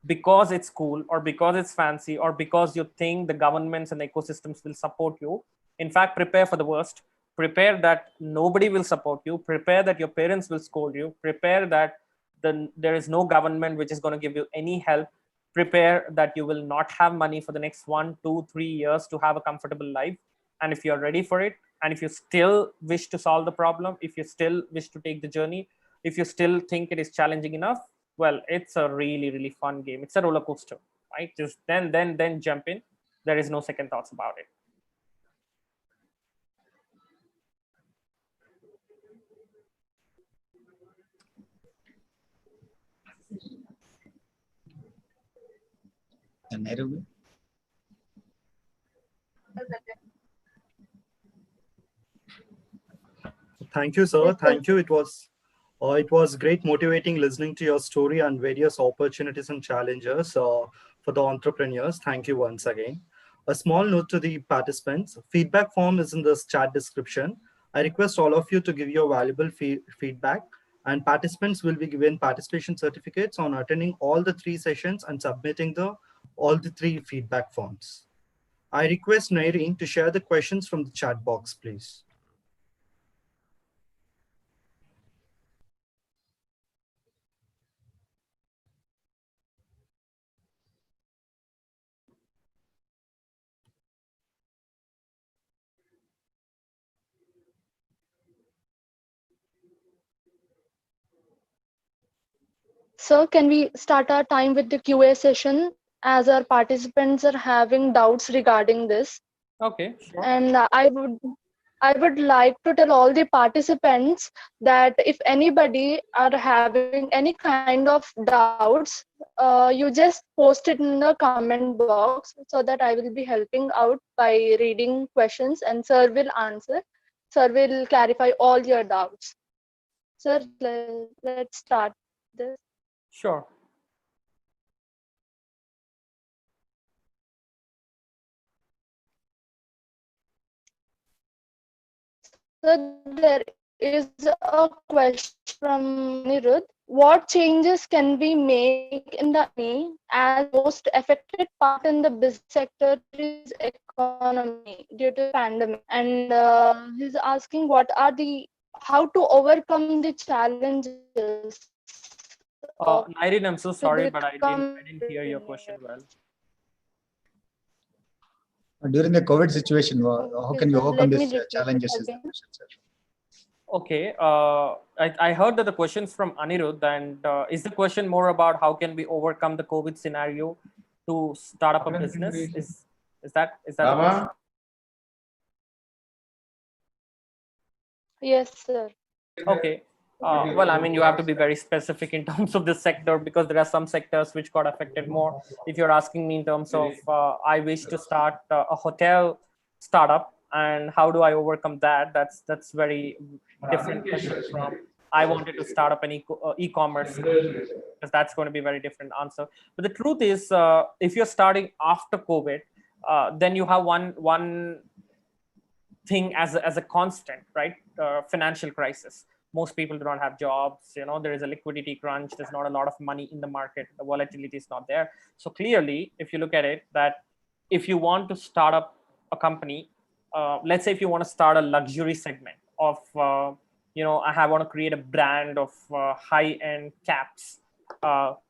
because it's cool, or because it's fancy, or because you think the governments and the ecosystems will support you. In fact, prepare for the worst. Prepare that nobody will support you. Prepare that your parents will scold you. Prepare that there is no government which is going to give you any help. Prepare that you will not have money for the next 1, 2, 3 years to have a comfortable life. And if you're ready for it, and if you still wish to solve the problem, if you still wish to take the journey, if you still think it is challenging enough, well, it's a really fun game. It's a roller coaster, right? Just then jump in. There is no second thoughts about it. Thank you, sir. Thank you. It was great motivating listening to your story and various opportunities and challenges for the entrepreneurs. Thank you once again. A small note to the participants: feedback form is in this chat description. I request all of you to give your valuable feedback, and participants will be given participation certificates on attending all the 3 sessions and submitting all the 3 feedback forms. I request Naireen to share the questions from the chat box, please. So can we start our time with the QA session as our participants are having doubts regarding this? Okay, sure. And I would like to tell all the participants that if anybody are having any kind of doubts, you just post it in the comment box so that I will be helping out by reading questions and sir will answer. Sir will clarify all your doubts. Sir, let's start this. Sure. So there is a question from Anirudh. what changes can we make in the economy, as the most affected part in the business sector is economy due to the pandemic. And he's asking what are the how to overcome the challenges of Nairin, I'm so to sorry, but become I didn't hear your question well. During the COVID situation, how Okay, can we sir. overcome Let me these repeat it challenges? Is the again. question, sir. Okay, I heard that the question's from Anirudh, and is the question more about how can we overcome the COVID scenario to start up a business? Is that the question? Yes, sir. Okay. Well, I mean, you have to be very specific in terms of this sector, because there are some sectors which got affected more. If you're asking me in terms of, I wish to start a hotel startup, and how do I overcome that? That's very different question from I wanted to start up an e-commerce, because that's going to be a very different answer. But the truth is, if you're starting after COVID, then you have one thing as a constant, right? Financial crisis. Most people do not have jobs. There is a liquidity crunch. There's not a lot of money in the market. The volatility is not there. So clearly, if you look at it, that if you want to start up a company, let's say if you want to start a luxury segment of, I want to create a brand of high-end caps.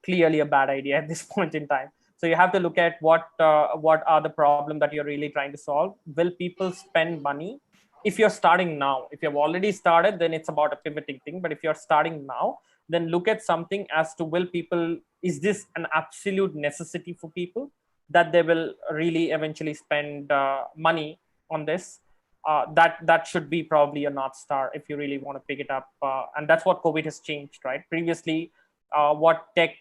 Clearly a bad idea at this point in time. So you have to look at what are the problem that you're really trying to solve. Will people spend money? If you're starting now, if you've already started, then it's about a pivoting thing. But if you're starting now, then look at something as to is this an absolute necessity for people that they will really eventually spend money on this? That should be probably a North Star if you really want to pick it up. And that's what COVID has changed, right? Previously, what tech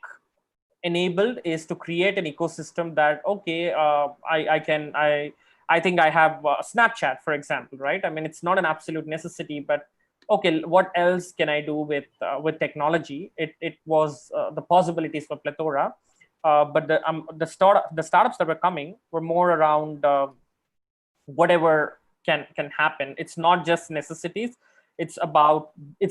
enabled is to create an ecosystem that, okay, I think I have Snapchat, for example, right? I mean, it's not an absolute necessity, but okay, what else can I do with technology? It was the possibilities for plethora. But the startups that were coming were more around whatever can happen. It's not just necessities. It's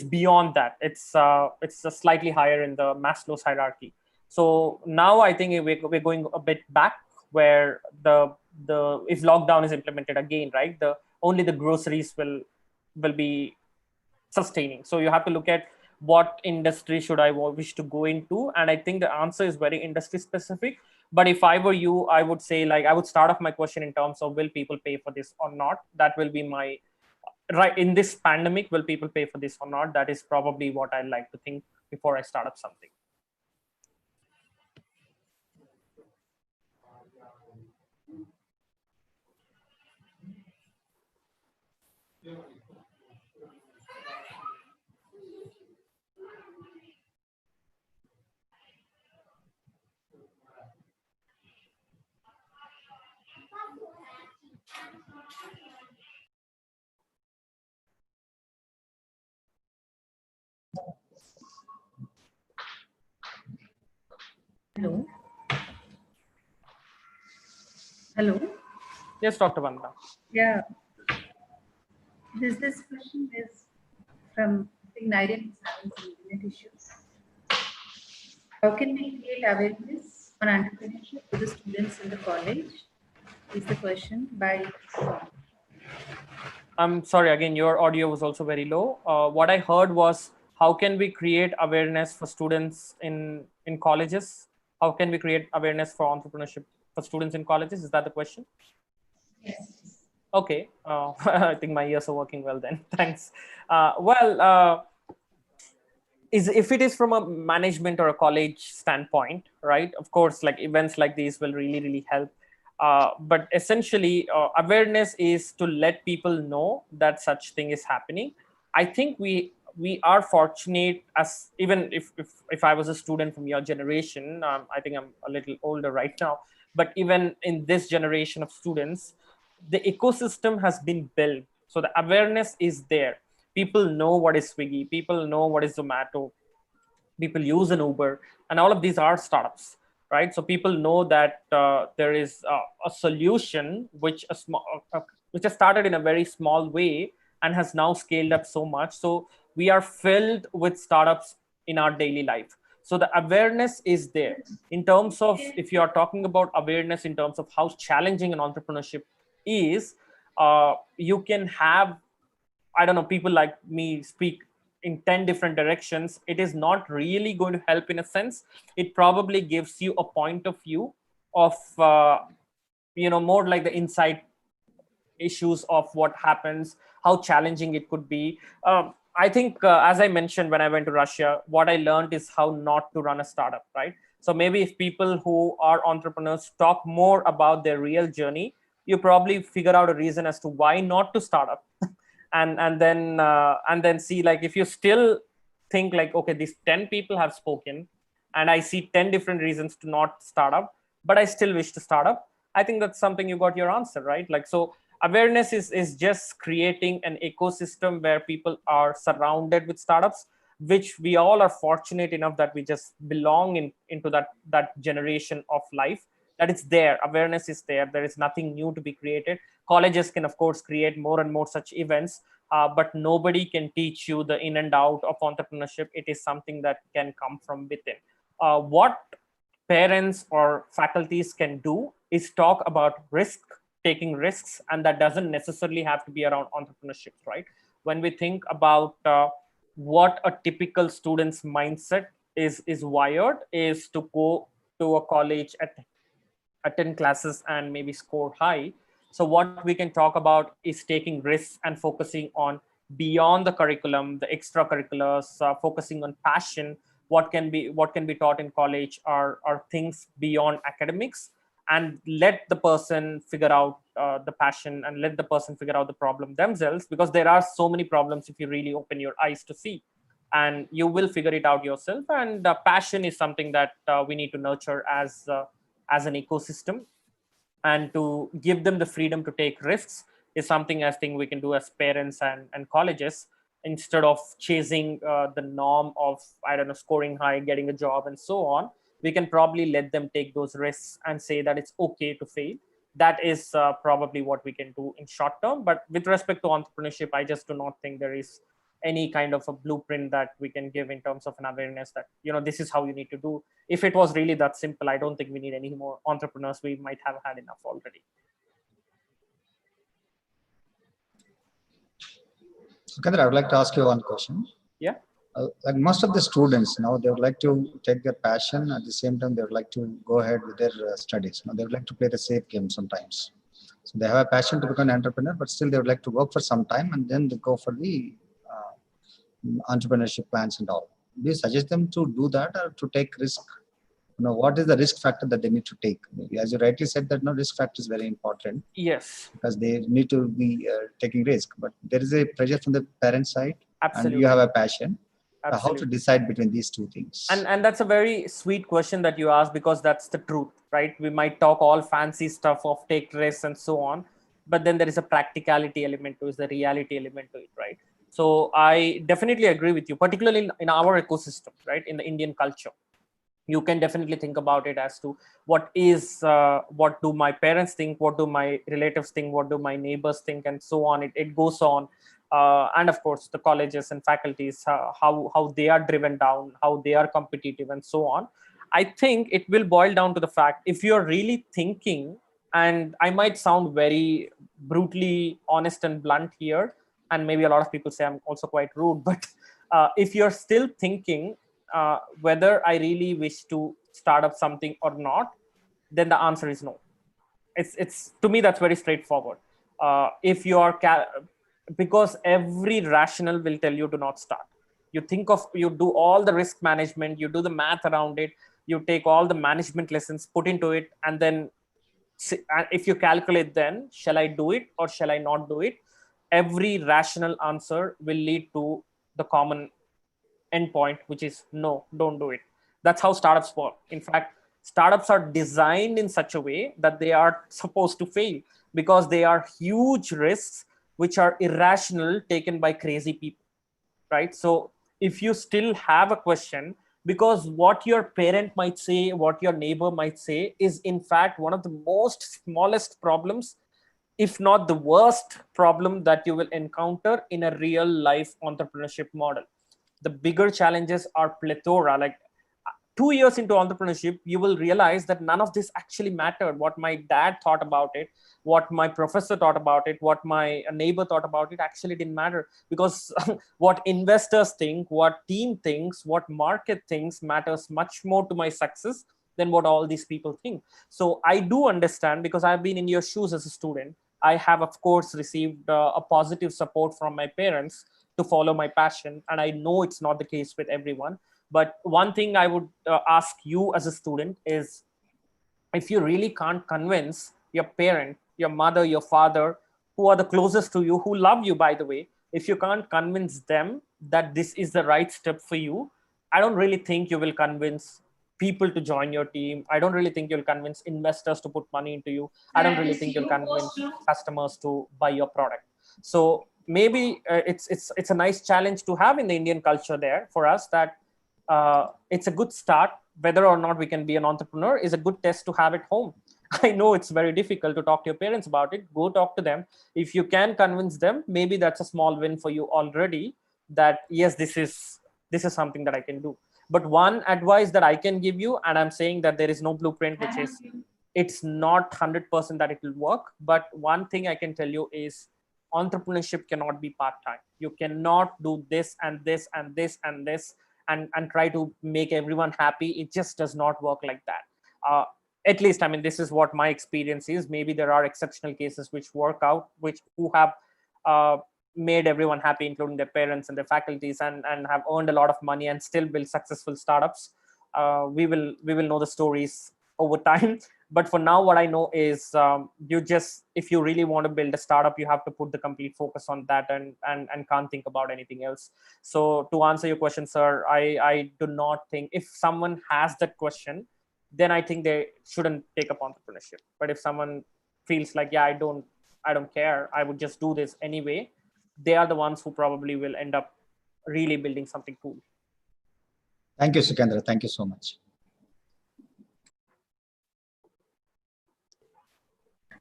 beyond that. It's a slightly higher in the Maslow's hierarchy. So now I think we're going a bit back, where the if lockdown is implemented again, right? The only the groceries will be sustaining. So you have to look at what industry should I wish to go into, and I think the answer is very industry specific. But if I were you, I would say, like, I would start off my question in terms of, will people pay for this or not? That will be my right in this pandemic. Will people pay for this or not? That is probably what I like to think before I start up something. Hello. Hello. Yes, Dr. Vandana. Yeah. This question is from, I think, Nigerian is having some internet issues. How can we create awareness on entrepreneurship to the students in the college? Is the question by. I'm sorry, again, your audio was also very low. What I heard was, how can we create awareness for students in colleges? How can we create awareness for entrepreneurship for students in colleges? Is that the question? Yes. Okay. I think my ears are working well then. Thanks. Well, if it is from a management or a college standpoint, right? Of course, like events like these will really help. But essentially, awareness is to let people know that such thing is happening. I think we are fortunate, as even if I was a student from your generation, I think I'm a little older right now, but even in this generation of students, the ecosystem has been built. So the awareness is there. People know what is Swiggy, people know what is Zomato, people use an Uber, and all of these are startups, right? So people know that there is a solution which has started in a very small way and has now scaled up so much. So we are filled with startups in our daily life. So the awareness is there. In terms of, if you are talking about awareness in terms of how challenging an entrepreneurship is, you can have, I don't know, people like me speak in 10 different directions. It is not really going to help in a sense. It probably gives you a point of view of, more like the insight issues of what happens, how challenging it could be. I think, as I mentioned, when I went to Russia, what I learned is how not to run a startup, right? So maybe if people who are entrepreneurs talk more about their real journey, you probably figure out a reason as to why not to start up. And then see, like, if you still think like, okay, these 10 people have spoken and I see 10 different reasons to not start up, but I still wish to start up, I think that's something you got your answer, right? Like, so awareness is just creating an ecosystem where people are surrounded with startups, which we all are fortunate enough that we just belong into that generation of life, that it's there. Awareness is there. There is nothing new to be created. Colleges can of course create more and more such events, but nobody can teach you the in and out of entrepreneurship. It is something that can come from within. What parents or faculties can do is talk about taking risks, and that doesn't necessarily have to be around entrepreneurship, right? When we think about what a typical student's mindset is wired, is to go to a college, attend classes and maybe score high. So what we can talk about is taking risks and focusing on beyond the curriculum, the extracurriculars, focusing on passion. What can be taught in college are things beyond academics, and let the person figure out the passion, and let the person figure out the problem themselves, because there are so many problems if you really open your eyes to see, and you will figure it out yourself. And passion is something that we need to nurture as an ecosystem, and to give them the freedom to take risks is something I think we can do as parents and colleges, instead of chasing the norm of, I don't know, scoring high, getting a job and so on. We can probably let them take those risks and say that it's okay to fail. That is probably what we can do in short term. But with respect to entrepreneurship, I just do not think there is any kind of a blueprint that we can give in terms of an awareness that, this is how you need to do. If it was really that simple, I don't think we need any more entrepreneurs. We might have had enough already. Sukandar, I would like to ask you one question. Yeah. Like most of the students now, they would like to take their passion, at the same time they would like to go ahead with their studies. They would like to play the safe game sometimes. So they have a passion to become an entrepreneur, but still they would like to work for some time and then they go for the entrepreneurship plans and all. Do you suggest them to do that or to take risk? What is the risk factor that they need to take? As you rightly said, that risk factor is very important. Yes. Because they need to be taking risk, but there is a pressure from the parent side. Absolutely. And you have a passion. Absolutely. How to decide between these two things? And that's a very sweet question that you asked, because that's the truth, right? We might talk all fancy stuff of take risks and so on, but then there is a practicality element to it, the reality element to it, right? So I definitely agree with you, particularly in our ecosystem, right? In the Indian culture, you can definitely think about it as to what do my parents think, what do my relatives think, what do my neighbors think, and so on. It goes on. And of course, the colleges and faculties, how they are driven down, how they are competitive, and so on. I think it will boil down to the fact, if you're really thinking, and I might sound very brutally honest and blunt here, and maybe a lot of people say I'm also quite rude, but if you're still thinking whether I really wish to start up something or not, then the answer is no. It's to me, that's very straightforward. If you are because every rational will tell you to not start. You do all the risk management, you do the math around it, you take all the management lessons, put into it, and then if you calculate, then shall I do it or shall I not do it? Every rational answer will lead to the common endpoint, which is no, don't do it. That's how startups work. In fact, startups are designed in such a way that they are supposed to fail, because they are huge risks which are irrational, taken by crazy people, right? So if you still have a question, because what your parent might say, what your neighbor might say, is in fact one of the most smallest problems, if not the worst problem, that you will encounter in a real life entrepreneurship model. The bigger challenges are plethora. Like 2 years into entrepreneurship, you will realize that none of this actually mattered. What my dad thought about it, what my professor thought about it, what my neighbor thought about it actually didn't matter, because what investors think, what team thinks, what market thinks matters much more to my success than what all these people think. So I do understand, because I've been in your shoes as a student. I have, of course, received a positive support from my parents to follow my passion, and I know it's not the case with everyone. But one thing I would ask you as a student is, if you really can't convince your parent, your mother, your father, who are the closest to you, who love you, by the way, if you can't convince them that this is the right step for you, I don't really think you will convince people to join your team. I don't really think you'll convince investors to put money into you. I don't really think you'll convince customers to buy your product. So maybe it's a nice challenge to have in the Indian culture there for us, that it's a good start. Whether or not we can be an entrepreneur is a good test to have at home. I know it's very difficult to talk to your parents about it. Go talk to them. If you can convince them, maybe that's a small win for you already, that yes, this is something that I can do. But one advice that I can give you, and I'm saying that there is no blueprint, which is, it's not 100% that it will work. But one thing I can tell you is, entrepreneurship cannot be part-time. You cannot do this and this and this and this and try to make everyone happy. It just does not work like that. At least, I mean, this is what my experience is. Maybe there are exceptional cases which work out, which who have uh, made everyone happy, including their parents and their faculties, and have earned a lot of money and still build successful startups. We will know the stories over time. But for now, what I know is, you just, if you really want to build a startup, you have to put the complete focus on that, and can't think about anything else. So to answer your question, sir, I do not think, if someone has that question, then I think they shouldn't take up entrepreneurship. But if someone feels like, yeah, I don't care, I would just do this anyway, they are the ones who probably will end up really building something cool. Thank you, Sukendra. Thank you so much.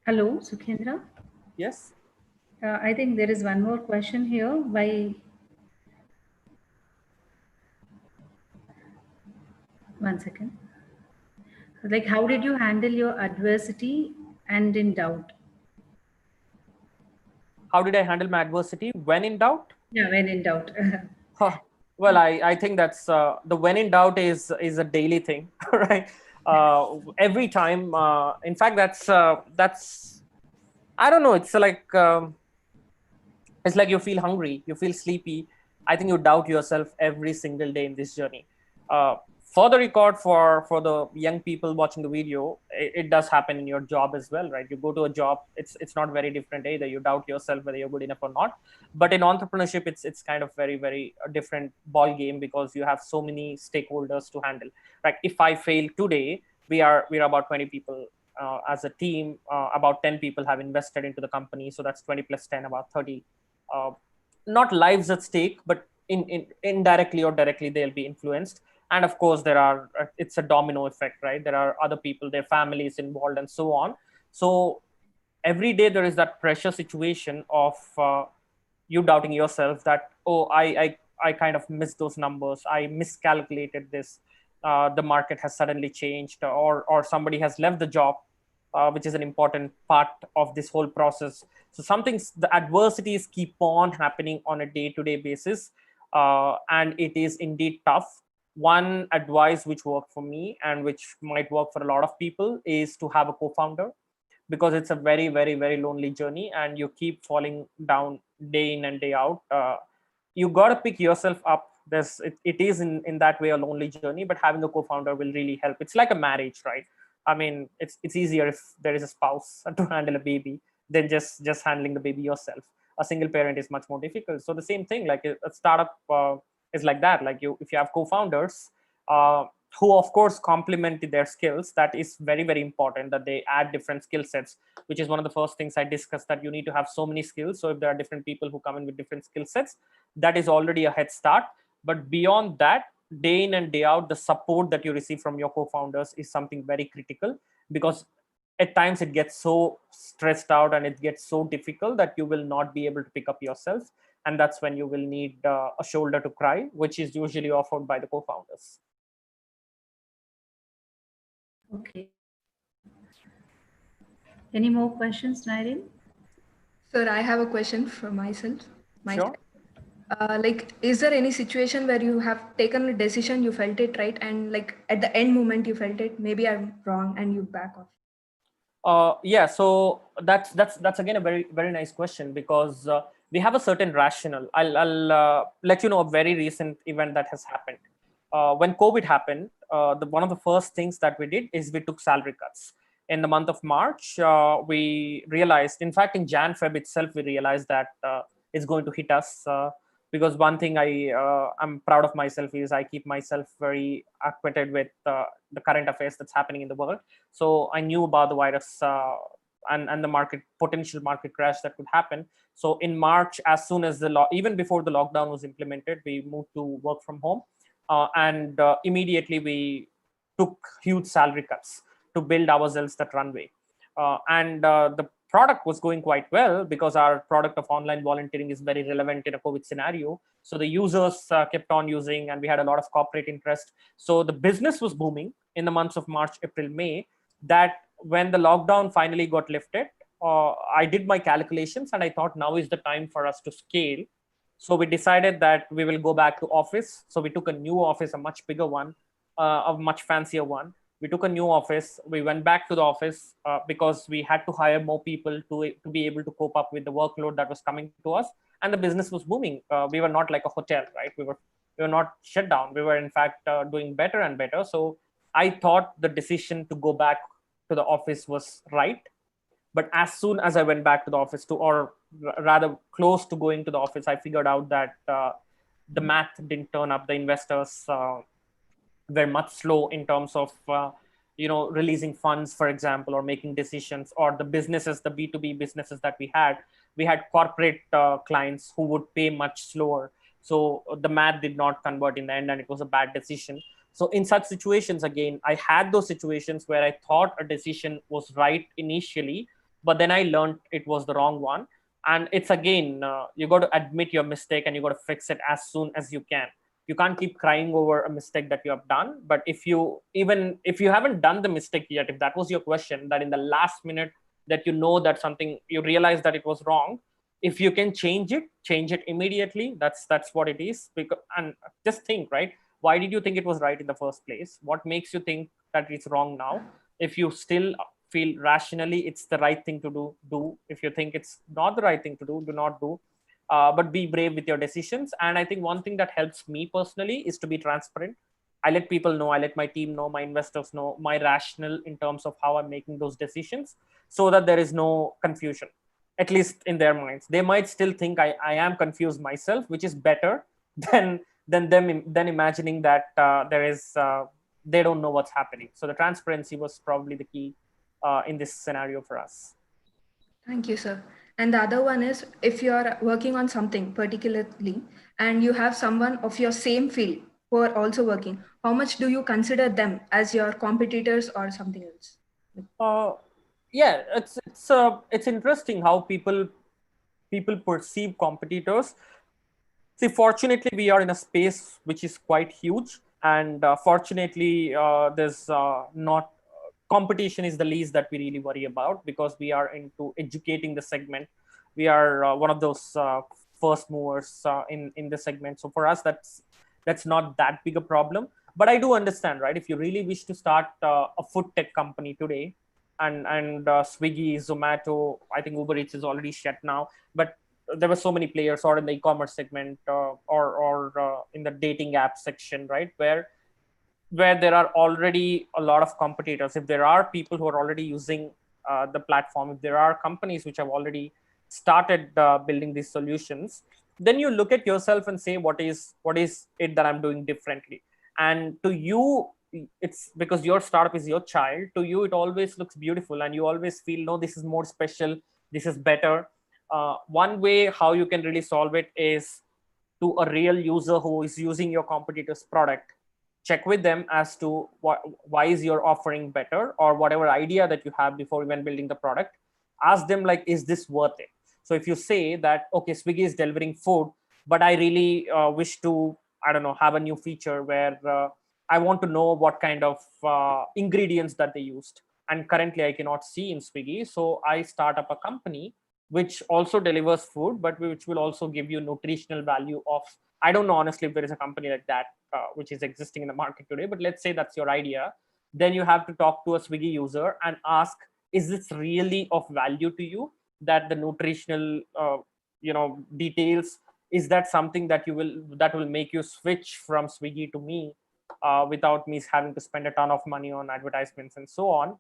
Hello, Sukhendra. Yes. I think there is one more question here by. One second. Like, how did you handle your adversity and in doubt? How did I handle my adversity when in doubt? Yeah, when in doubt. Huh. Well, I think that's the when in doubt is a daily thing, right? Every time. In fact, that's I don't know. It's like you feel hungry, you feel sleepy. I think you doubt yourself every single day in this journey. For the record, for the young people watching the video, it does happen in your job as well, right? You go to a job, it's not very different either. You doubt yourself whether you're good enough or not. But in entrepreneurship, it's kind of very, very different ball game, because you have so many stakeholders to handle. Like, if I fail today, we're about 20 people as a team. About 10 people have invested into the company, so that's 20 plus 10, about 30. uh, Not lives at stake, but indirectly or directly they'll be influenced. And of course, there are it's a domino effect, right? There are other people, their families involved, and so on. So every day there is that pressure situation of you doubting yourself, that, oh, I kind of missed those numbers, I miscalculated this, the market has suddenly changed, or somebody has left the job, which is an important part of this whole process. So the adversities keep on happening on a day-to-day basis, and it is indeed tough. One advice which worked for me, and which might work for a lot of people, is to have a co-founder, because it's a very, very, very lonely journey, and you keep falling down day in and day out. You got to pick yourself up. It is in that way a lonely journey, but having a co-founder will really help. It's like a marriage, right? I mean, it's easier if there is a spouse to handle a baby than just handling the baby yourself. A single parent is much more difficult. So the same thing, like a startup is like that. Like, if you have co-founders, who of course complement their skills, that is very, very important, that they add different skill sets, which is one of the first things I discussed, that you need to have so many skills. So if there are different people who come in with different skill sets, that is already a head start. But beyond that, day in and day out, the support that you receive from your co-founders is something very critical, because at times it gets so stressed out and it gets so difficult that you will not be able to pick up yourself. And that's when you will need a shoulder to cry, which is usually offered by the co-founders. Okay. Any more questions, Nireen? Sir, I have a question for myself. Sure. Like, is there any situation where you have taken a decision, you felt it right, and like at the end moment you felt it, maybe I'm wrong, and you back off? Yeah, so that's again a very nice question, because we have a certain rationale. I'll let you know a very recent event that has happened. When COVID happened, one of the first things that we did is we took salary cuts. In the month of March, we realized, in fact, in Jan-Feb itself, we realized that it's going to hit us. Because one thing I'm proud of myself is I keep myself very acquainted with the current affairs that's happening in the world. So I knew about the virus and the potential market crash that could happen. So in March, as soon as even before the lockdown was implemented, we moved to work from home, and immediately we took huge salary cuts to build ourselves that runway. And the product was going quite well, because our product of online volunteering is very relevant in a COVID scenario. So the users kept on using, and we had a lot of corporate interest. So the business was booming in the months of March, April, May. That when the lockdown finally got lifted, I did my calculations and I thought now is the time for us to scale. So we decided that we will go back to office. So we took a new office, a much bigger one, a much fancier one. We took a new office. We went back to the office because we had to hire more people to be able to cope up with the workload that was coming to us. And the business was booming. We were not like a hotel, right? We were not shut down. We were in fact doing better and better. So I thought the decision to go back to the office was right. But as soon as I went back to the office, or rather close to going to the office, I figured out that the math didn't turn up. The investors were much slow in terms of releasing funds, for example, or making decisions. Or the businesses, the B2B businesses that we had corporate clients who would pay much slower. So the math did not convert in the end, and it was a bad decision. So in such situations, again, I had those situations where I thought a decision was right initially, but then I learned it was the wrong one. And it's again, you got to admit your mistake and you got to fix it as soon as you can. You can't keep crying over a mistake that you have done. But even if you haven't done the mistake yet, if that was your question, that in the last minute that that something, you realize that it was wrong, if you can change it immediately. That's what it is. And just think, right? Why did you think it was right in the first place? What makes you think that it's wrong now? If you still feel rationally it's the right thing to do. If you think it's not the right thing to do not do. But be brave with your decisions. And I think one thing that helps me personally is to be transparent. I let people know, I let my team know, my investors know my rationale in terms of how I'm making those decisions, so that there is no confusion, at least in their minds. They might still think I am confused myself, which is better than imagining that they don't know what's happening. So the transparency was probably the key in this scenario for us. Thank you, sir. And the other one is, if you are working on something particularly and you have someone of your same field who are also working, how much do you consider them as your competitors or something else? Yeah, it's interesting how people perceive competitors. See, fortunately, we are in a space which is quite huge, and fortunately, there's not competition is the least that we really worry about, because we are into educating the segment. We are one of those first movers in the segment. So for us, that's not that big a problem. But I do understand, right? If you really wish to start a food tech company today, and Swiggy, Zomato, I think Uber Eats is already shut now, but there were so many players, or in the e-commerce segment, or in the dating app section, right, where there are already a lot of competitors. If there are people who are already using the platform, if there are companies which have already started building these solutions, then you look at yourself and say, what is it that I'm doing differently? And to you, it's because your startup is your child. To you, it always looks beautiful, and you always feel, no, this is more special, this is better. One way how you can really solve it is to a real user who is using your competitor's product. Check with them as to why is your offering better, or whatever idea that you have before even building the product. Ask them, like, is this worth it? So if you say that, okay, Swiggy is delivering food, but I really wish to, I don't know, have a new feature where I want to know what kind of ingredients that they used. And currently I cannot see in Swiggy. So I start up a company which also delivers food, but which will also give you nutritional value of, I don't know honestly if there is a company like that which is existing in the market today, but let's say that's your idea. Then you have to talk to a Swiggy user and ask, is this really of value to you, that the nutritional details, is that something that will make you switch from Swiggy to me without me having to spend a ton of money on advertisements and so on.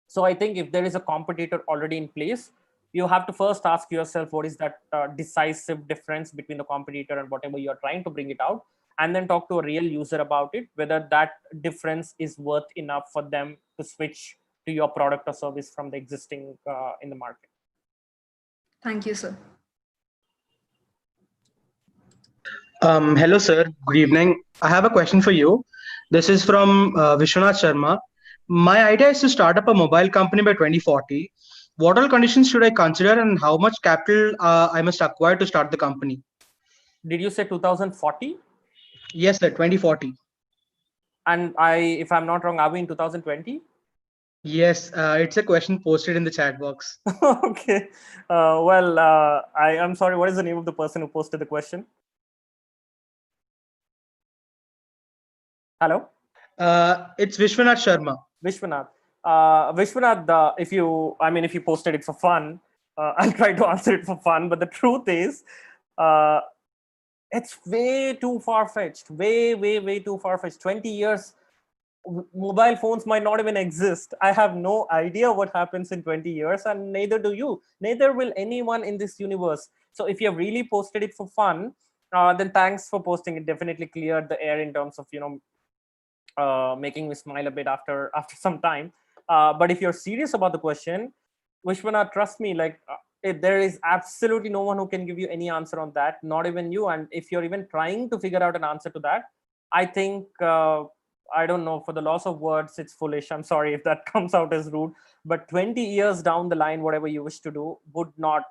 So I think if there is a competitor already in place, you have to first ask yourself what is that decisive difference between the competitor and whatever you're trying to bring it out, and then talk to a real user about it, whether that difference is worth enough for them to switch to your product or service from the existing in the market. Thank you, sir. Hello, sir. Good evening. I have a question for you. This is from Vishwanath Sharma. My idea is to start up a mobile company by 2040. What all conditions should I consider, and how much capital I must acquire to start the company? Did you say 2040? Yes, sir, 2040. And if I'm not wrong, are we in 2020? Yes, it's a question posted in the chat box. Okay. I'm sorry, what is the name of the person who posted the question? Hello? It's Vishwanath Sharma. Vishwanath. Vishwanath, if you posted it for fun, I'll try to answer it for fun. But the truth is, it's way too far-fetched. Way too far-fetched. 20 years, mobile phones might not even exist. I have no idea what happens in 20 years, and neither do you. Neither will anyone in this universe. So if you have really posted it for fun, then thanks for posting it. Definitely cleared the air in terms of making me smile a bit after some time. But if you're serious about the question, Vishwanath, trust me, there is absolutely no one who can give you any answer on that, not even you. And if you're even trying to figure out an answer to that, I think I don't know, for the loss of words, it's foolish. I'm sorry if that comes out as rude, but 20 years down the line, whatever you wish to do would not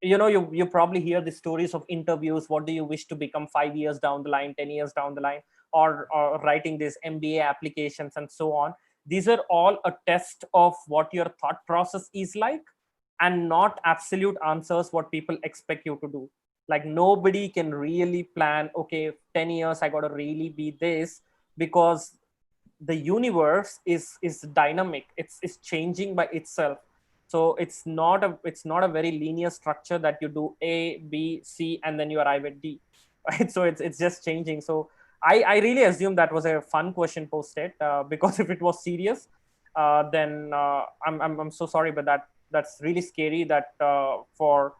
you probably hear the stories of interviews. What do you wish to become 5 years down the line, 10 years down the line, or writing these MBA applications and so on. These are all a test of what your thought process is like, and not absolute answers what people expect you to do. Like nobody can really plan, okay, 10 years I got to really be this, because the universe is dynamic. It's changing by itself. So it's not a very linear structure that you do A, B, C, and then you arrive at D, right? So it's just changing. So I really assume that was a fun question posted, because if it was serious, then I'm so sorry, but that's really scary. That for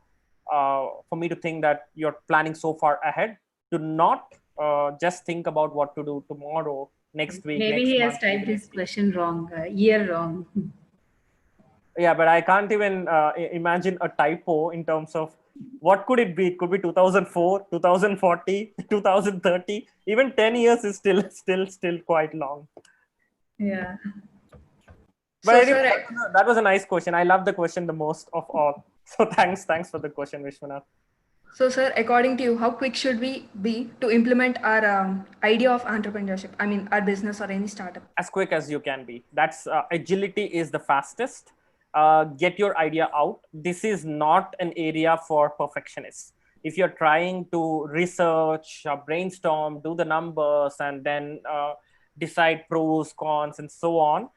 me to think that you're planning so far ahead. Do not just think about what to do tomorrow, next week, Maybe next he has month. typed his question wrong, year wrong. Yeah, but I can't even imagine a typo in terms of what could it be. It could be 2004, 2040, 2030. Even 10 years is still quite long. Yeah. But So, anyway, sir, that was a nice question. I love the question the most of all. So thanks for the question, Vishwanath. So, sir, according to you, how quick should we be to implement our idea of entrepreneurship? I mean, our business or any startup? As quick as you can be. That's agility is the fastest. Get your idea out. This is not an area for perfectionists. If you're trying to research, brainstorm, do the numbers, and then decide pros, cons, and so on,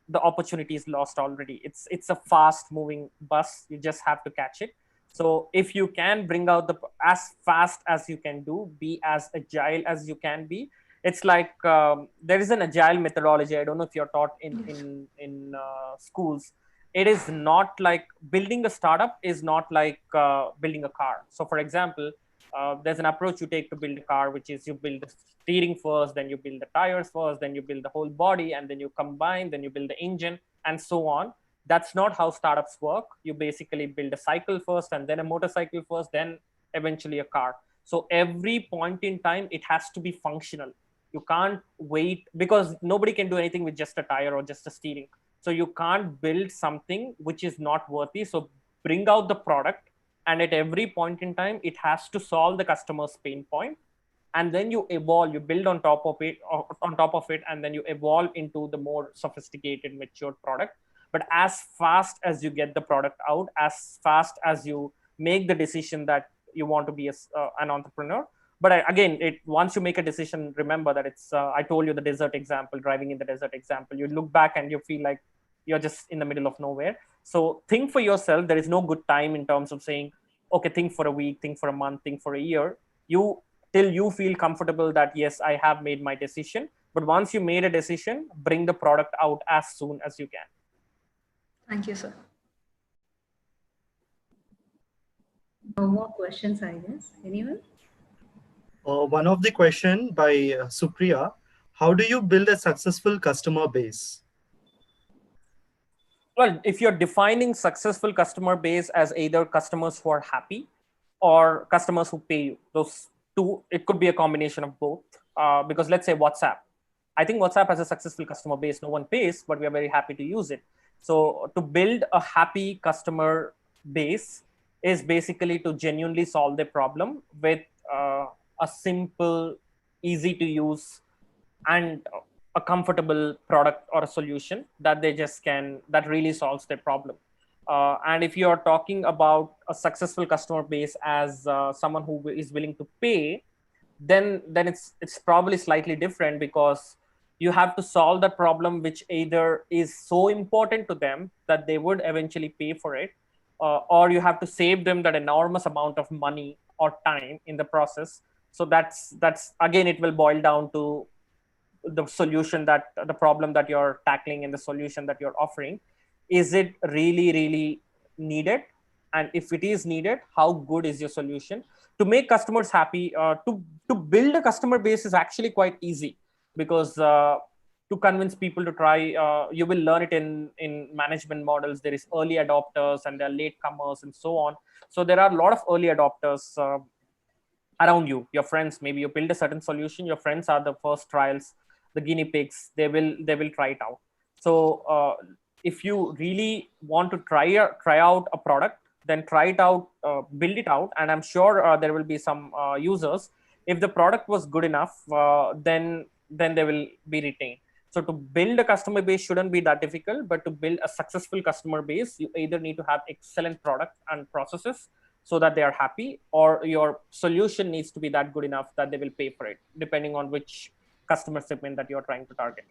the opportunity is lost already. It's a fast moving bus. You just have to catch it. So if you can bring out as fast as you can do, be as agile as you can be. It's like there is an agile methodology. I don't know if you're taught in schools. It is not like building a startup is not like building a car. So for example, there's an approach you take to build a car, which is you build the steering first, then you build the tires first, then you build the whole body, and then you combine, then you build the engine, and so on. That's not how startups work. You basically build a cycle first, and then a motorcycle first, then eventually a car. So every point in time, it has to be functional. You can't wait, because nobody can do anything with just a tire or just a steering. So you can't build something which is not worthy. So bring out the product, and at every point in time it has to solve the customer's pain point, and then you evolve, you build on top of it, and then you evolve into the more sophisticated, mature product. But as fast as you get the product out, as fast as you make the decision that you want to be an entrepreneur. But again, once you make a decision, remember that it's I told you the desert example, driving in the desert example. You look back and you feel like you're just in the middle of nowhere. So think for yourself. There is no good time in terms of saying, okay, think for a week, think for a month, think for a year. You till you feel comfortable that yes, I have made my decision. But once you made a decision, bring the product out as soon as you can. Thank you, sir. No more questions, I guess. Anyone? One of the question by Supriya: how do you build a successful customer base? Well, if you're defining successful customer base as either customers who are happy or customers who pay you, those two, it could be a combination of both. Because let's say WhatsApp, I think WhatsApp has a successful customer base. No one pays, but we are very happy to use it. So to build a happy customer base is basically to genuinely solve the problem with a simple, easy to use, and a comfortable product or a solution that they just can, that really solves their problem. And if you're talking about a successful customer base as someone who is willing to pay, then it's probably slightly different, because you have to solve that problem which either is so important to them that they would eventually pay for it, or you have to save them that enormous amount of money or time in the process. So that's again, it will boil down to the solution, that the problem that you're tackling and the solution that you're offering. Is it really needed? And if it is needed, how good is your solution to make customers happy? To build a customer base is actually quite easy, because to convince people to try, you will learn it in management models. There is early adopters and there are late comers and so on. So there are a lot of early adopters around you, your friends. Maybe you build a certain solution, your friends are the first trials, the guinea pigs. They will try it out. So if you really want to try out a product, then try it out, build it out, and I'm sure there will be some users. If the product was good enough, then they will be retained. So to build a customer base shouldn't be that difficult, but to build a successful customer base, you either need to have excellent product and processes so that they are happy, or your solution needs to be that good enough that they will pay for it, depending on which customer segment that you're trying to target.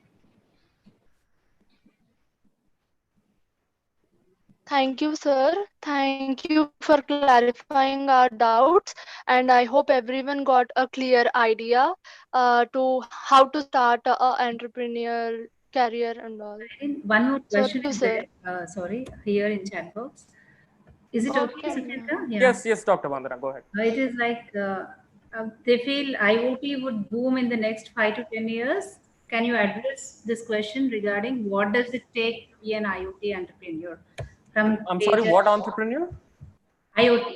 Thank you, sir. Thank you for clarifying our doubts. And I hope everyone got a clear idea to how to start a entrepreneurial career and all. One more So, question thank you, is sir. there. Sorry, here in chat box. Is it okay, Okay. Sucheta? Yeah. Yes, Dr. Vandana, go ahead. It is like they feel IoT would boom in the next 5 to 10 years. Can you address this question regarding what does it take to be an IoT entrepreneur? From I'm sorry, Tejas, what entrepreneur? IoT.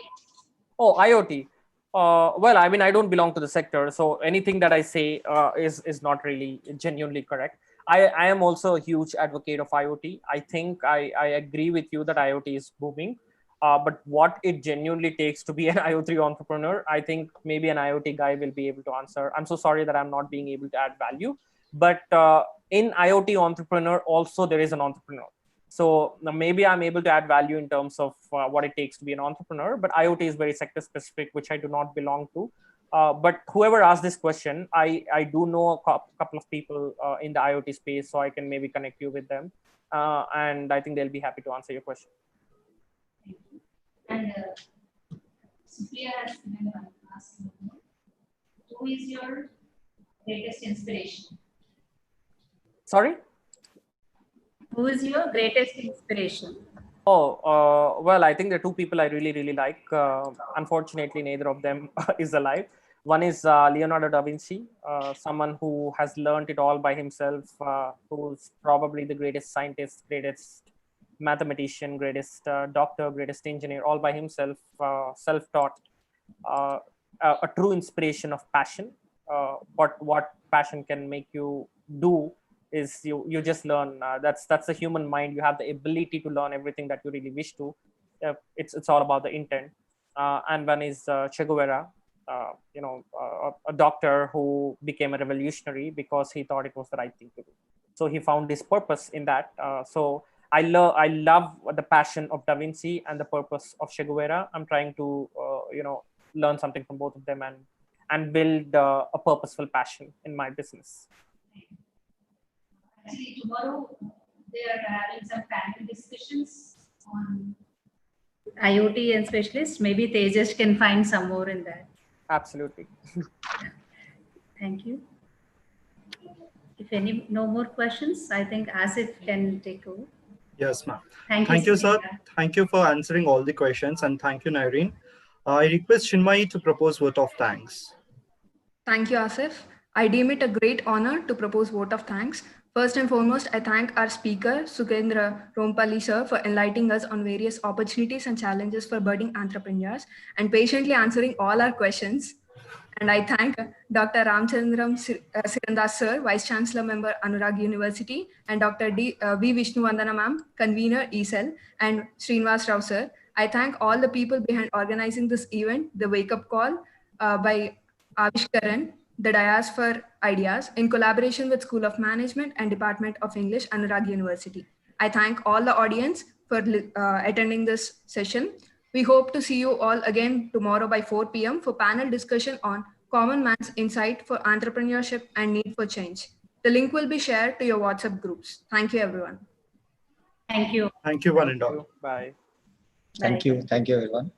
Oh, IoT. Well, I mean, I don't belong to the sector, so anything that I say is not really genuinely correct. I am also a huge advocate of IoT. I think I agree with you that IoT is booming. But what it genuinely takes to be an IoT entrepreneur, I think maybe an IoT guy will be able to answer. I'm so sorry that I'm not being able to add value. But in IoT entrepreneur, also there is an entrepreneur. So maybe I'm able to add value in terms of what it takes to be an entrepreneur, but IoT is very sector specific, which I do not belong to. But whoever asked this question, I do know a couple of people in the IoT space, so I can maybe connect you with them. And I think they'll be happy to answer your question. And Supriya has given one last one. Who is your greatest inspiration? Sorry? Who is your greatest inspiration? Oh, well, I think there are two people I really like. Unfortunately, neither of them is alive. One is Leonardo da Vinci, someone who has learned it all by himself, who's probably the greatest scientist, greatest mathematician, greatest doctor, greatest engineer, all by himself, self-taught, a true inspiration of passion. What passion can make you do is you just learn. That's the human mind. You have the ability to learn everything that you really wish to. It's all about the intent. and one is Che Guevara, a doctor who became a revolutionary because he thought it was the right thing to do. So he found his purpose in that. So I love the passion of Da Vinci and the purpose of Che Guevara. I'm trying to learn something from both of them and build a purposeful passion in my business. Actually, tomorrow they are having some panel discussions on IoT and specialists. Maybe Tejas can find some more in that. Absolutely. Thank you. If no more questions, I think Asif can take over. Yes, ma'am. Thank you, sir. Thank you for answering all the questions, and thank you, Nireen. I request Chinmay to propose vote of thanks. Thank you, Asif. I deem it a great honor to propose vote of thanks. First and foremost, I thank our speaker, Sukendra Rompalli sir, for enlightening us on various opportunities and challenges for budding entrepreneurs and patiently answering all our questions. And I thank Dr. Ramchandram Sirandas sir, Vice Chancellor Member, Anurag University, and Dr. V. Vishnuvandana ma'am, Convener, ESEL, and Srinivas Rao sir. I thank all the people behind organizing this event, the wake-up call by Avishkaran, the Dias for Ideas, in collaboration with School of Management and Department of English, Anurag University. I thank all the audience for attending this session. We hope to see you all again tomorrow by 4 p.m. for panel discussion on common man's insight for entrepreneurship and need for change. The link will be shared to your WhatsApp groups. Thank you, everyone. Thank you. Thank you, one and all. Bye. Thank you. Thank you, everyone.